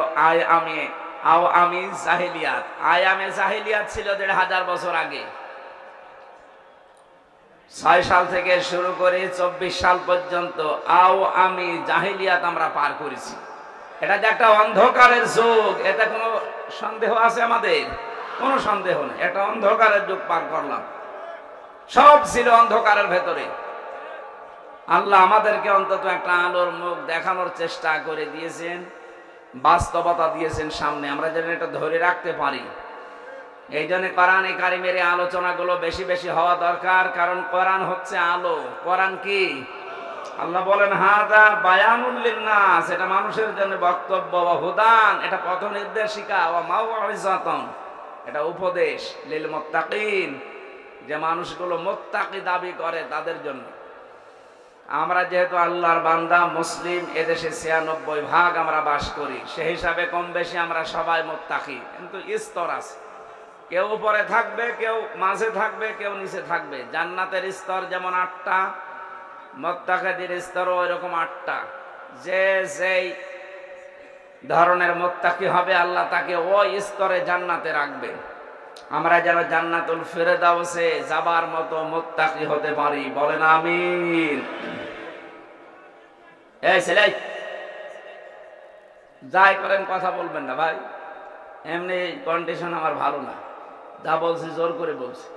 আওয়ামী জাহিলিয়াত। আয়ামে জাহিলিয়াত ছিল 1500 বছর আগে। 6 সাল থেকে শুরু করে 24 সাল পর্যন্ত আওয়ামী জাহিলিয়াত আমরা পার করেছি। এটা যে একটা অন্ধকারের যুগ, এটা কোনো সন্দেহ আছে আমাদের? কোনো সন্দেহ নেই। একটা অন্ধকারের যুগ পার করলাম, সব ছিল অন্ধকারের ভেতরে। আল্লাহ আমাদেরকে অন্তত একটা আলোর মুখ দেখানোর চেষ্টা করে দিয়েছেন, বাস্তবতা দিয়েছেন সামনে, আমরা যেন এটা ধরে রাখতে পারি। এই জন্য কোরআনে কারিমের আলোচনাগুলো বেশি বেশি হওয়া দরকার, কারণ কোরআন হচ্ছে আলো। কোরআন কি? আল্লাহ বলেন হাদা বায়ানুল লিন্নাস, এটা মানুষের জন্য বক্তব্য, ওয়া হুদান, এটা পথ নির্দেশিকা, ওয়া মাউইযাতুন, এটা উপদেশ, লিল মুত্তাকিন, যে মানুষগুলো মুত্তাকি দাবি করে তাদের জন্য। আমরা যেহেতু আল্লাহর বান্দা মুসলিম, এদেশে ৯৬% আমরা বাস করি, সেই হিসাবে কম বেশি আমরা সবাই মুত্তাকি, কিন্তু স্তর আছে, কেউ উপরে থাকবে, কেউ মাঝে থাকবে, কেউ নিচে থাকবে। জান্নাতের স্তর যেমন ৮টা, মুত্তাকিদের স্তরও ওইরকম ৮টা। যে যেই ধরনের মুত্তাকি হবে আল্লাহ তাকে ওই স্তরে জান্নাতে রাখবে। আমরা যেন জান্নাতুল ফিরদাউসে যাবার মতো মুত্তাকি হতে পারি, বলেন আমিন। এই ছেলে যাই করেন কথা বলবেন না ভাই, এমনি কন্ডিশন আমার ভালো না, যা বলছি জোর করে বলছি,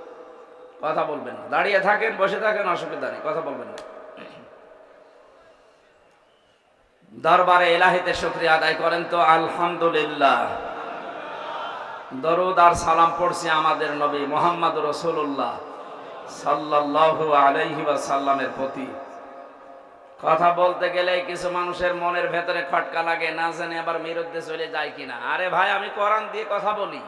কথা বলবেন না। দাঁড়িয়ে থাকেন, বসে থাকেন, অসুবিধা নেই, কথা বলবেন না। দরবারে ইলাহিতে শুকরিয়া আদায় করেন তো আলহামদুলিল্লাহ। দরুদ আর সালাম পড়ছি আমাদের নবী মুহাম্মদ রাসূলুল্লাহ সাল্লাল্লাহু আলাইহি ওয়াসাল্লামের প্রতি। কথা বলতে গেলে কিছু মানুষের মনের ভেতরে খটকা লাগে, না জানি আবার বিরুদ্ধে চলে যায় কিনা। আরে ভাই, আমি কোরআন দিয়ে কথা বলি,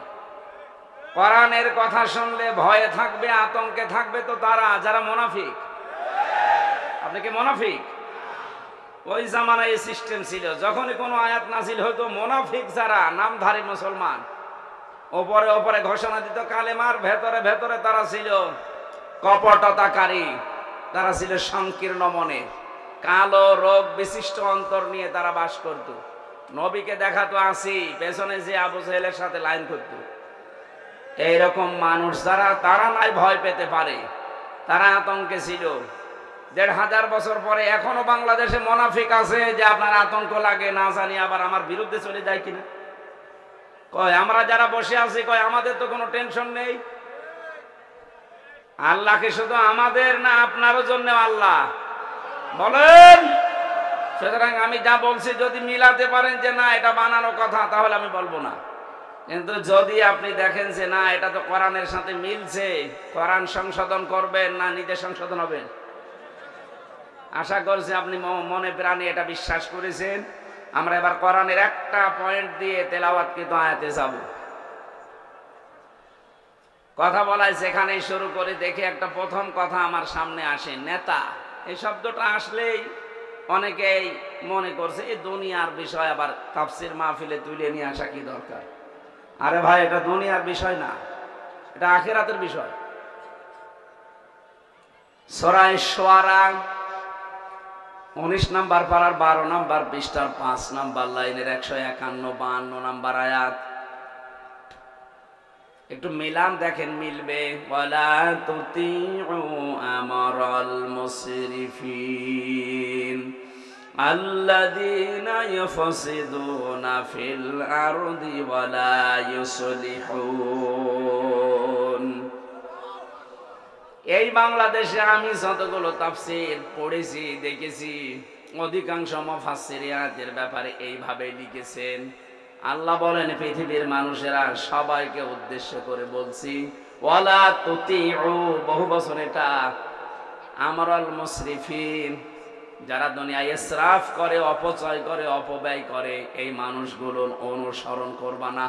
কোরআনের কথা শুনলে ভয়ে থাকবে, আতঙ্কে থাকবে তো তারা যারা মুনাফিক। আপনি কি মুনাফিক? ওই জামানায় এই সিস্টেম ছিল, যখনই কোনো আয়াত নাজিল হতো, মুনাফিক যারা নামধারী মুসলমান ওপরে ওপরে ঘোষণা দিত কালেমার, ভেতরে ভেতরে তারা ছিল কপটতাকারী, তারা ছিল সংকীর্ণ মনে, কালো রোগ বিশিষ্ট অন্তর নিয়ে তারা বাস করত। নবীকে দেখাতো আসি, পেছনে যে আবু জাহেলের সাথে লাইন করত। এইরকম মানুষ যারা, তারা নাই ভয় পেতে পারে, তারা আতঙ্কে ছিল। ১৫০০ বছর পরে এখনো বাংলাদেশে মুনাফিক আছে যে আপনার আতঙ্ক লাগে, না জানি আবার আমার বিরুদ্ধে চলে যায় কিনা। কয় আমরা যারা বসে আছি, কয় আমাদের তো কোনো টেনশন নেই। আল্লাহকে শুধু আমাদের না আপনারও জন্য আল্লাহ বলেন। সুতরাং আমি যা বলছি যদি মিলাতে পারেন যে না এটা বানানো কথা, তাহলে আমি বলবো না। কিন্তু যদি আপনি দেখেন যে না এটা তো কোরআনের সাথে মিলছে, কোরআন সংশোধন করবেন না নিজে সংশোধন হবেন। আশা করছি আপনি মনে প্রাণে এটা বিশ্বাস করেছেন। আমরা এবার কোরআনের একটা পয়েন্ট দিয়ে তেলাওয়াতকৃত আয়াতে যাব। কথা বলায় সেখানেই শুরু করে, দেখে একটা প্রথম কথা আমার সামনে আসে, নেতা। এই শব্দটা আসলেই অনেকেই মনে করছে এই দুনিয়ার বিষয়, আবার তাফসীর মাহফিলে তুলে নিয়ে আসা কি দরকার। আরে ভাই, এটা দুনিয়ার বিষয় না, এটা আখিরাতের বিষয়। সূরা শুআরা ১৯ নম্বর পারার ১২ নম্বর পৃষ্ঠার ৫ নম্বর লাইনের ১৫১-৫২ নম্বর আয়াত। একটু মিলান দেখেন, মিলবে। ওয়ালা তুতিউ আমরাল মুসরিফিন আল্লাযীনা ইউফসিদুনা ফিল আরদি ওয়ালা ইউসলিহুন। এই বাংলাদেশে আমি যতগুলো তাফসীর পড়েছি, দেখেছি, অধিকাংশ মুফাসসিরিনের ব্যাপারে এইভাবে লিখেছেন। আল্লাহ বলেন পৃথিবীর মানুষেরা সবাইকে উদ্দেশ্য করে বলছি, ওয়ালা তুতিউ, বহু বছর এটা, আমরাল মুসরিফিন, যারা দুনিয়ায় ইসরাফ করে, অপচয় করে, অপব্যয় করে, এই মানুষগুলোর অনুসরণ করবা না,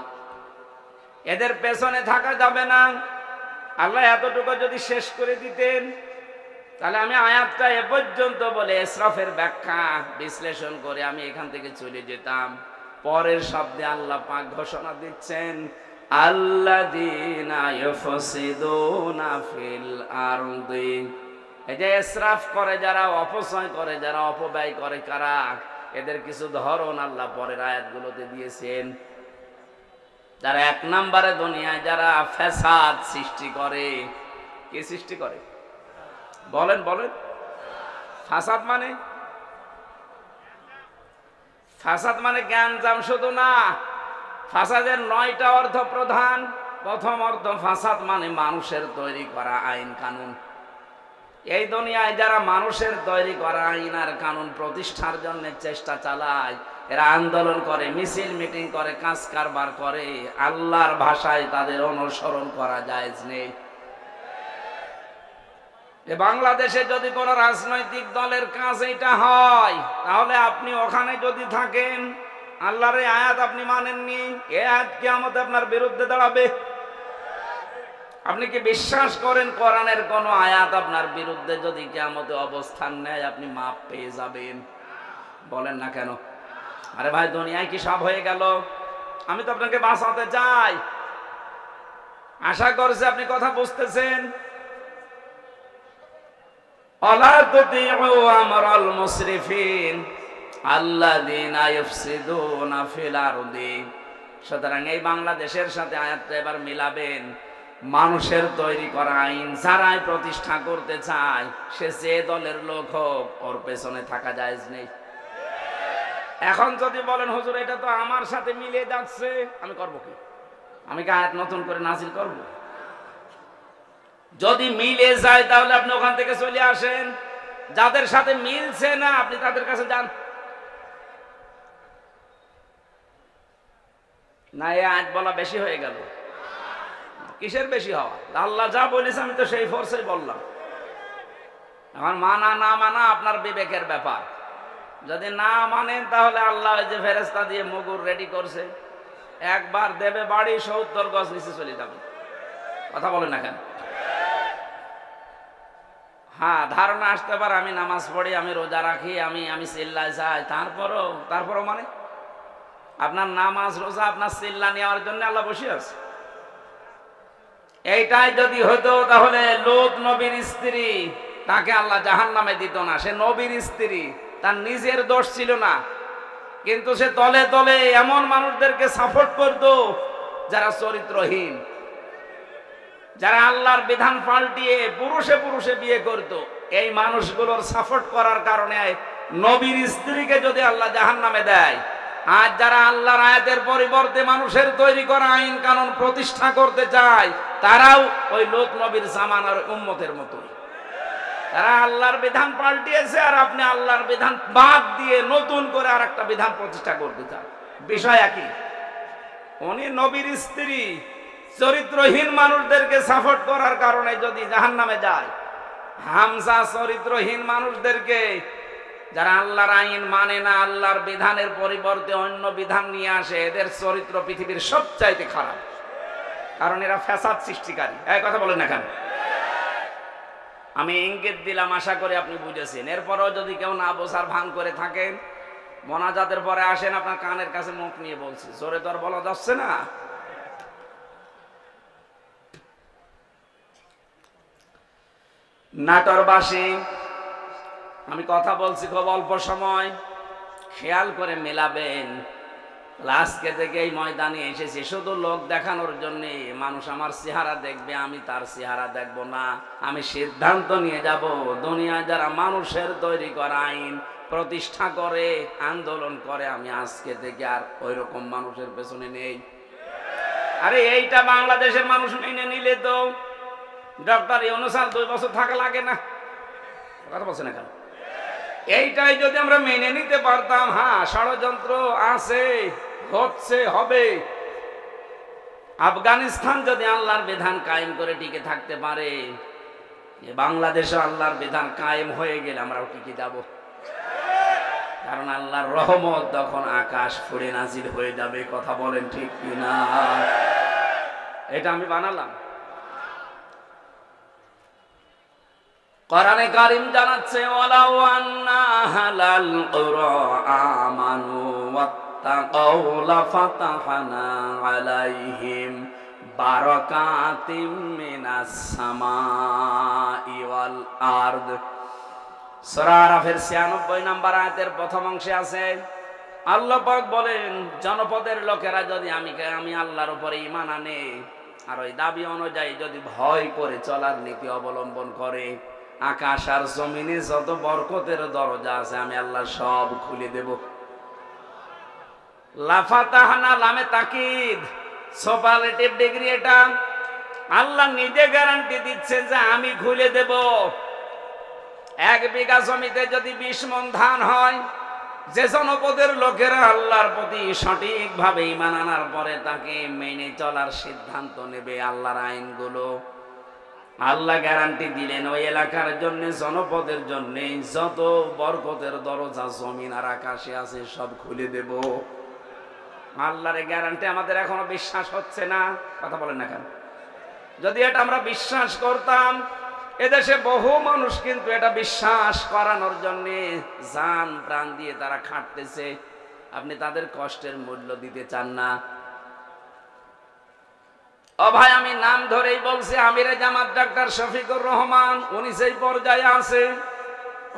এদের পেছনে থাকা যাবে না। আল্লাহ এতটুকু যদি শেষ করে দিতেন, তাহলে আমি আয়াতটা এ পর্যন্ত বলে ইসরাফের ব্যাখ্যা বিশ্লেষণ করে আমি এখান থেকে চলে যেতাম। পরের শব্দে আল্লাহ পাক ঘোষণা দিচ্ছেন, আল্লাযীনা ইউফসিদুনা ফিল আরদি। এই যে ইসরাফ করে যারা, অপচয় করে যারা, অপব্যয় করে কারা, এদের কিছু ধরন আল্লাহ পরের আয়াতগুলোতে দিয়েছেন। যারা ১ নম্বরে দুনিয়ায় যারা ফ্যাসাদ সৃষ্টি করে। কি সৃষ্টি করে? বলেন বলেন। ফাসাদ মানে ফাসাদ মানে জ্ঞানজাম শুধু না, ফাসাদের 9টা অর্থ প্রধান। প্রথম অর্থ, ফাসাদ মানে মানুষের তৈরি করা আইন কানুন। এই দুনিয়ায় যারা মানুষের তৈরি করা আইন আর কানুন প্রতিষ্ঠার জন্য চেষ্টা চালায়, এরা আন্দোলন করে, মিছিল মিটিং করে, কাজ কারবার করে, আল্লাহর ভাষায় তাদের অনুসরণ করা জায়েজ নেই। বাংলাদেশে যদি কোন রাজনৈতিক দলের কাজ এটা হয়, তাহলে আপনি ওখানে যদি থাকেন, আল্লাহর এই আয়াত আপনি মানেননি, এই আয়াত কিয়ামতে আপনার বিরুদ্ধে দাঁড়াবে। আপনি কি বিশ্বাস করেন কোরআনের কোন আয়াত আপনার বিরুদ্ধে যদি কিয়ামতে অবস্থান নেয় আপনি মাপ পেয়ে যাবেন? বলেন না কেন? আরে ভাই, দুনিয়ায় কি সব হয়ে গেল? আমি তো আপনাকে বাঁচাতে চাই। আশা করছি আপনি কথা বুঝতেছেন। আলা তুতিউ আমরাল মুসরিফিন আল্লাযীনা ইফসিদুনা ফিল আরদি। সুতরাং এই বাংলাদেশের সাথে আয়াতটা এবার মিলাবেন। মানুষের তৈরি করা আইন যারাই প্রতিষ্ঠা করতে চায়, সে যে দলের লোক হোক, ওর পেছনে থাকা জায়েজ নেই। এখন যদি বলেন হুজুর এটা তো আমার সাথে মিলে যাচ্ছে, আমি করব কি? আমি কি আয়াত নতুন করে নাজিল করব? যদি মিলে যায় তাহলে আপনি ওখান থেকে চলে আসেন। যাদের সাথে মিলছে না আপনি তাদের কাছে যান। না, এই আয়াত বলা বেশি হয়ে গেল? কিসের বেশি হওয়া? আল্লাহ যা বলেছে আমি তো সেই ফোর্সেই বললাম। এখন মানা না মানা আপনার বিবেকের ব্যাপার। যদি না মানেন তাহলে আল্লাহ যে ফেরেশতা দিয়ে মুগুর রেডি করছে, একবার দেবে বাড়ি, 70 গজ নিচে চলে যাবে। কথা বলেন না কেন? হ্যাঁ, ধারণা আসতে পারে আমি নামাজ পড়ি, আমি রোজা রাখি, আমি চিল্লায় যাই, তারপরও মানে আপনার নামাজ রোজা আপনার চিল্লা নেওয়ার জন্য আল্লাহ বসে আছে। এইটাই যদি হতো তাহলে লূত নবীর স্ত্রী, তাকে আল্লাহ জাহান্নামে দিত না। সে নবীর স্ত্রী, তার নিজের দোষ ছিল না, কিন্তু সে তলে তলে এমন মানুষদেরকে সাপোর্ট করত যারা চরিত্রহীন, যারা আল্লাহর বিধান পাল্টিয়ে পুরুষে পুরুষে বিয়ে করত। এই মানুষগুলোর সাপোর্ট করার কারণে নবীর স্ত্রীকে যদি আল্লাহ জাহান্নামে দেয়, আজ যারা আল্লাহর আয়াতের পরিবর্তে মানুষের তৈরি করা আইন কানুন প্রতিষ্ঠা করতে চায়, তারাও ওই লূত নবীর জামানার উম্মতের মতোই। তারা আল্লাহর বিধান পাল্টিয়েছে, আর আপনি আল্লাহর বিধান বাদ দিয়ে নতুন করে আর একটা বিধান প্রতিষ্ঠা করতে চান। বিষয় একই। উনি নবীর স্ত্রী, চরিত্রহীন মানুষদেরকে সাপোর্ট করার কারণে যদি জাহান্নামে যায়, হামজা চরিত্রহীন মানুষদেরকে, যারা আল্লাহর আইন মানে না, আল্লাহর বিধানের পরিবর্তে অন্য বিধান নিয়ে আসে, এদের চরিত্র পৃথিবীর সবচাইতে খারাপ, কারণ এরা ফ্যাসাদ সৃষ্টিকারী। এই কথা বলেন না কেন? আমি ইঙ্গিত দিলাম, আশা করি আপনি বুঝেছেন। এরপরেও যদি কেউ না বোঝার ভান করে থাকেন, মোনাজাতের পরে আসেন, আপনার কানের কাছে মুখ নিয়ে বলছি, জোরে তো আর বলা যাচ্ছে না। নাটোরবাসী, আমি কথা বলছি খুব অল্প সময়, খেয়াল করে মেলাবেন। আজকে থেকে এই ময়দানে এসেছি শুধু লোক দেখানোর জন্য। মানুষ আমার চেহারা দেখবে, আমি তার চেহারা দেখব না। আমি সিদ্ধান্ত নিয়ে যাব, দুনিয়ায় যারা মানুষের তৈরি করা আইন প্রতিষ্ঠা করে, আন্দোলন করে, আমি আজকে থেকে আর ওই রকম মানুষের পেছনে নেই। আরে এইটা বাংলাদেশের মানুষ মেনে নিলে তো ডক্টর ইউনূস 2 বছর থাকা লাগে না। কথা বলছে না কেন? এইটাই যদি আমরা মেনে নিতে পারতাম, হ্যাঁ ষড়যন্ত্র আছে, হচ্ছে, হবে। আফগানিস্তান যদি আল্লাহর বিধান কায়েম করে টিকে থাকতে পারে, বাংলাদেশে আল্লাহর বিধান কায়েম হয়ে গেলে আমরাও টিকে যাব। কারণ আল্লাহর রহমত তখন আকাশ ফুঁড়ে নাজিল হয়ে যাবে। কথা বলেন ঠিক কিনা? এটা আমি বানালাম। কোরআনে কারীম জানাচ্ছে, ওয়ালাউ আন্না আহলাল কুরা আমানু ওয়াত্তাকাউ লাফাতাহনা আলাইহিম বারাকাতিম মিনাস সামাই ওয়াল আরদ। সূরা আরাফের 96 নম্বর আয়াতের প্রথম অংশে আছে, আল্লাহ পাক বলেন, জনপদের লোকেরা যদি আমি আল্লাহর উপরে ঈমান আনে আর ওই দাবি অনুযায়ী যদি ভয় করে চলার নীতি অবলম্বন করে, আকাশ আর জমিনে যত বরকতের দরজা আছে আমি আল্লাহ সব খুলে দেব। লাফাতাহানা লামে তাকিদ সুপারলেটিভ ডিগ্রি, এটা আল্লাহ নিজে গ্যারান্টি দিচ্ছে যে আমি খুলে দেব। 1 বিঘা জমিতে যদি 20 মণ ধান হয়, যে জনপদের লোকেরা আল্লাহর প্রতি সঠিকভাবে ঈমান আনার পরে তাকে মেনে চলার সিদ্ধান্ত নেবে আল্লাহর আইনগুলো, আল্লাহ গ্যারান্টি দিলেন ওই এলাকার জন্য, জনপদের জন্য যত বরকতের দরজা জমিন আর আকাশে আছে সব খুলে দেব। আল্লাহর গ্যারান্টি আমাদের এখনো বিশ্বাস হচ্ছে না, কথা বলেন না কেন? যদি এটা আমরা বিশ্বাস করতাম, এদেশে বহু মানুষ কিন্তু এটা বিশ্বাস করানোর জন্য জান প্রাণ দিয়ে তারা খাটতেছে, আপনি তাদের কষ্টের মূল্য দিতে চান না। ও ভাই, আমি নাম ধরেই বলছি, আমিরে জামাত ডাক্তার শফিকুর রহমান, উনি সেই পর্যায়ে আছে,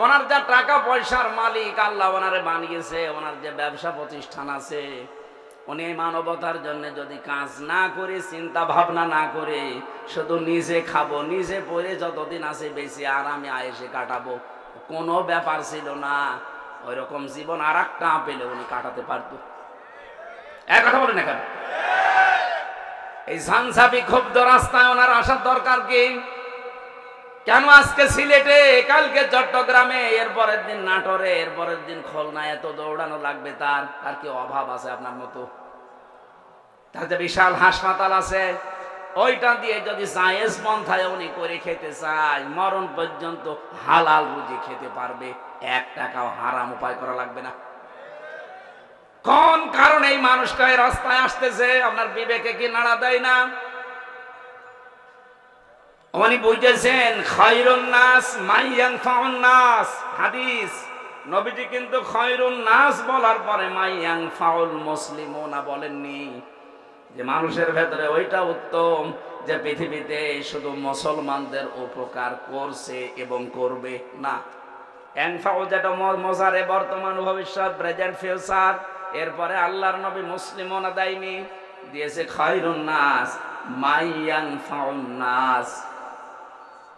ওনার যা টাকা পয়সার মালিক আল্লাহ ওনারে বানিয়েছে, ওনার যে ব্যবসা প্রতিষ্ঠান আছে, উনি মানবতার জন্য যদি কাজ না করে, চিন্তা ভাবনা না করে, শুধু নিজে খাবো, নিজে পরে যতদিন আছে বেশি আরামে আয়েসে কাটাবো, কোনো ব্যাপার ছিল না। ওই রকম জীবন আর একটা পেলে উনি কাটাতে পারতো। এক কথা বলেন না কেন? এই ঝানঝাপি ক্ষুব্ধ রাস্তায় ওনার আসার দরকার কি? কেন আজকে সিলেটে, কালকে চট্টগ্রামে, এরপরের দিন নাটোরে, এরপরের দিন খুলনায় এত দৌড়ানো লাগবে? তার কি অভাব আছে আপনার মতো? তার যে বিশাল হাসপাতাল আছে, ওইটা দিয়ে যদি জায়েজ পন্থায় উনি করে খেতে চায়, মরণ পর্যন্ত হালাল রুজি খেতে পারবে, 1 টাকাও হারাম উপায় করা লাগবে না। কোন কারণে এই মানুষটা এই রাস্তায় আসতেছে? আপনার বিবেকে কি নাড়া দেয় না? উনি বুঝেছেন খায়রুন নাস মান ইয়ানফাউন নাস, হাদিস, নবীজি কিন্তু খায়রুন নাস বলার পরে মান ইয়ানফাউল মুসলিমুনা বলেননি, যে মানুষের ভেতরে ওইটা উত্তম যে পৃথিবীতে শুধু মুসলমানদের উপকার করছে এবং করবে না। ইয়ানফাউ যেটা মজারে বর্তমান ভবিষ্যৎ, প্রেজেন্ট ফিউচার, এরপরে আল্লাহর নবী মুসলিমুনা দেয়নি, দিয়েছে খায়রুন নাস মান ইয়ানফাউন নাস।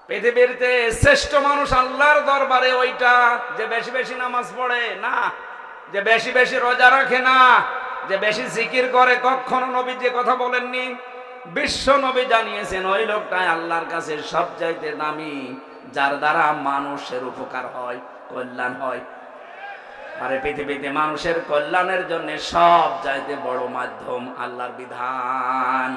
পৃথিবীতে শ্রেষ্ঠ মানুষ আল্লাহর দরবারে ওইটা যে বেশি বেশি নামাজ পড়ে না, যে বেশি বেশি রোজা রাখে না, যে বেশি জিকির করে। কখনো নবী যে কথা বলেননি, বিশ্ব নবী জানিয়েছেন ওই লোকটাই আল্লাহর কাছে সবচাইতে দামি, যার দ্বারা মানুষের উপকার হয়, কল্যাণ হয়। আরে পৃথিবীতে মানুষের কল্যাণের জন্য সব চাইতে বড় মাধ্যম আল্লাহর বিধান।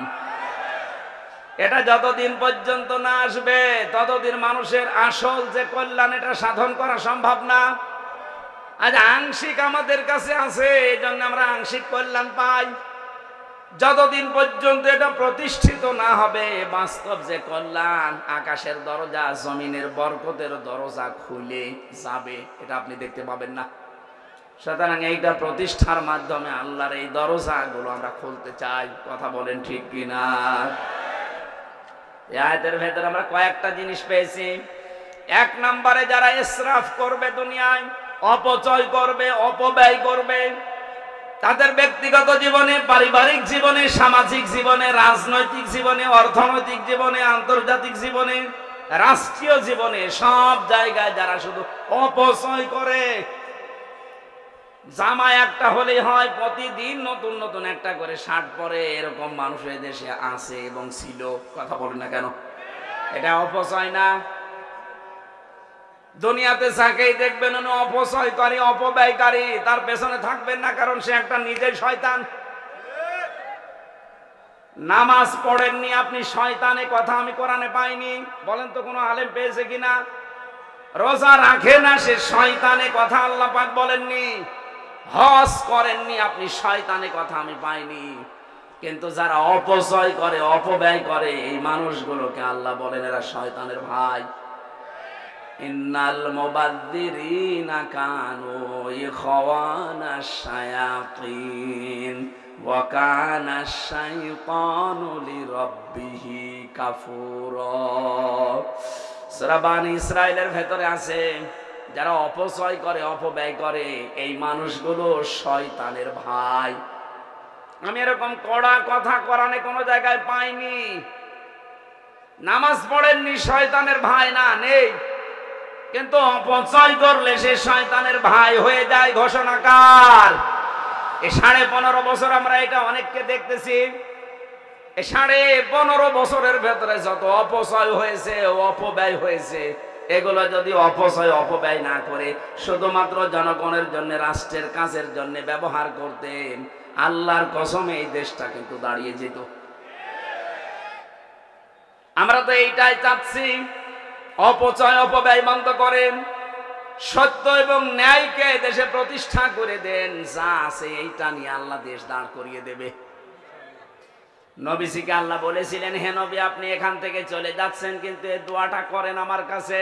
এটা যতদিন পর্যন্ত না আসবে ততদিন মানুষের আসল যে কল্যাণ এটা সাধন করা সম্ভব না। আজ আংশিক আমাদের কাছে আছে, এই জন্য আমরা আংশিক কল্যাণ পাই। যতদিন পর্যন্ত এটা প্রতিষ্ঠিত না হবে, বাস্তব যে কল্যাণ, আকাশের দরজা, জমিনের বরকতের দরজা খুলে যাবে, এটা আপনি দেখতে পাবেন না। সুতরাং এইটা প্রতিষ্ঠার মাধ্যমে আল্লাহর এই দরজাগুলো আমরা খুলতে চাই। কথা বলেন ঠিক কিনা? এই আয়াতের ভেতরে আমরা কয়েকটা জিনিস পেয়েছি। 1 নম্বরে যারা ইসরাফ করবে, দুনিয়ায় অপচয় করবে, অপব্যয় করবে, তাদের ব্যক্তিগত জীবনে, পারিবারিক জীবনে, সামাজিক জীবনে, রাজনৈতিক জীবনে, অর্থনৈতিক জীবনে, আন্তর্জাতিক জীবনে, রাষ্ট্রীয় জীবনে, সব জায়গায় যারা শুধু অপচয় করে, জামা একটা হলেই হয়, প্রতিদিন নতুন নতুন একটা করে শার্ট পরে, এরকম মানুষ এই দেশে আছে এবং ছিল। কথা বলেন না কেন? এটা অপচয় না? দুনিয়াতে যাকেই দেখবেন অপচয়কারী, অপব্যয়কারী, তার পেছনে থাকবেন না, কারণ সে একটা নিজেই শয়তান। নামাজ পড়েননি আপনি, শয়তানের কথা আমি কোরআনে পাইনি, বলেন তো কোনো আলেম পেয়েছে কিনা? রোজা রাখে না, সে শয়তানের কথা আল্লাহ পাক বলেননি। হজ করেননি আপনি, শয়তানের কথা আমি পাইনি। কিন্তু যারা অপচয় করে, অপব্যয় করে, এই মানুষগুলোকে আল্লাহ বলেন এরা শয়তানের ভাই। ইন্নাল মুবাযযিরিনা কানু ইখওয়ানাশ শায়াতিন ওয়া কানাশ শাইতানু লিরাব্বিহি কাফুরা। সূরা বানী ইসরাঈলের ভেতরে আছে, যারা অপচয় করে, অপব্যয় করে, এই মানুষগুলো শয়তানের ভাই। আমি এরকম কড়া কথা কোরআনে কোনো জায়গায় পাইনি। নামাজ পড়েননি, শয়তানের ভাই না, নেই। কিন্তু অপচয় করলে সে শয়তানের ভাই হয়ে যায়। ঘোষণা কার? এই 15.5 বছর আমরা এটা অনেককে দেখতেছি। এই 15.5 বছরের ভেতরে যত অপচয় হয়েছে, অপব্যয় হয়েছে, এগুলো যদি অপব্যয় না করে শুধুমাত্র জনগণের জন্য, রাষ্ট্রের কাজের জন্য ব্যবহার করতেন, আল্লাহর কসমে এই দেশটা কিন্তু দাঁড়িয়ে যেত। আমরা তো এইটাই চাচ্ছি, অপচয় অপব্যয় বন্ধ করেন, সত্য এবং ন্যায়কে দেশে প্রতিষ্ঠা করে দেন, যা আছে এইটা নিয়ে আল্লাহ দেশ দাঁড় করিয়ে দেবে। নবীজিকে আল্লাহ বলেছিলেন, হে নবী, আপনি এখান থেকে চলে যাচ্ছেন, কিন্তু এই দোয়াটা করেন আমার কাছে,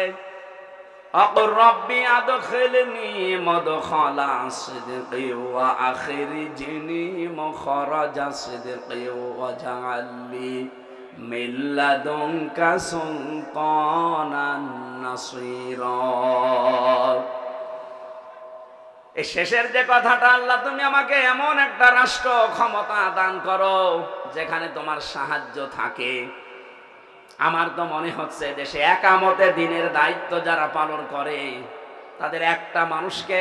আকুর রব্বি আদখিলনি মাদখালা সিদকি ওয়া আখরিজনি মুখরাজা সিদকি ওয়া জাআলনি মিন লাদুনকা সুলতানান নাসীরা। এই শেষের যে কথাটা, আল্লাহ তুমি আমাকে এমন একটা রাষ্ট্র ক্ষমতা দান করো যেখানে তোমার সাহায্য থাকে। আমার তো মনে হচ্ছে দেশে একামতে দিনের দায়িত্ব যারা পালন করে তাদের একটা মানুষকে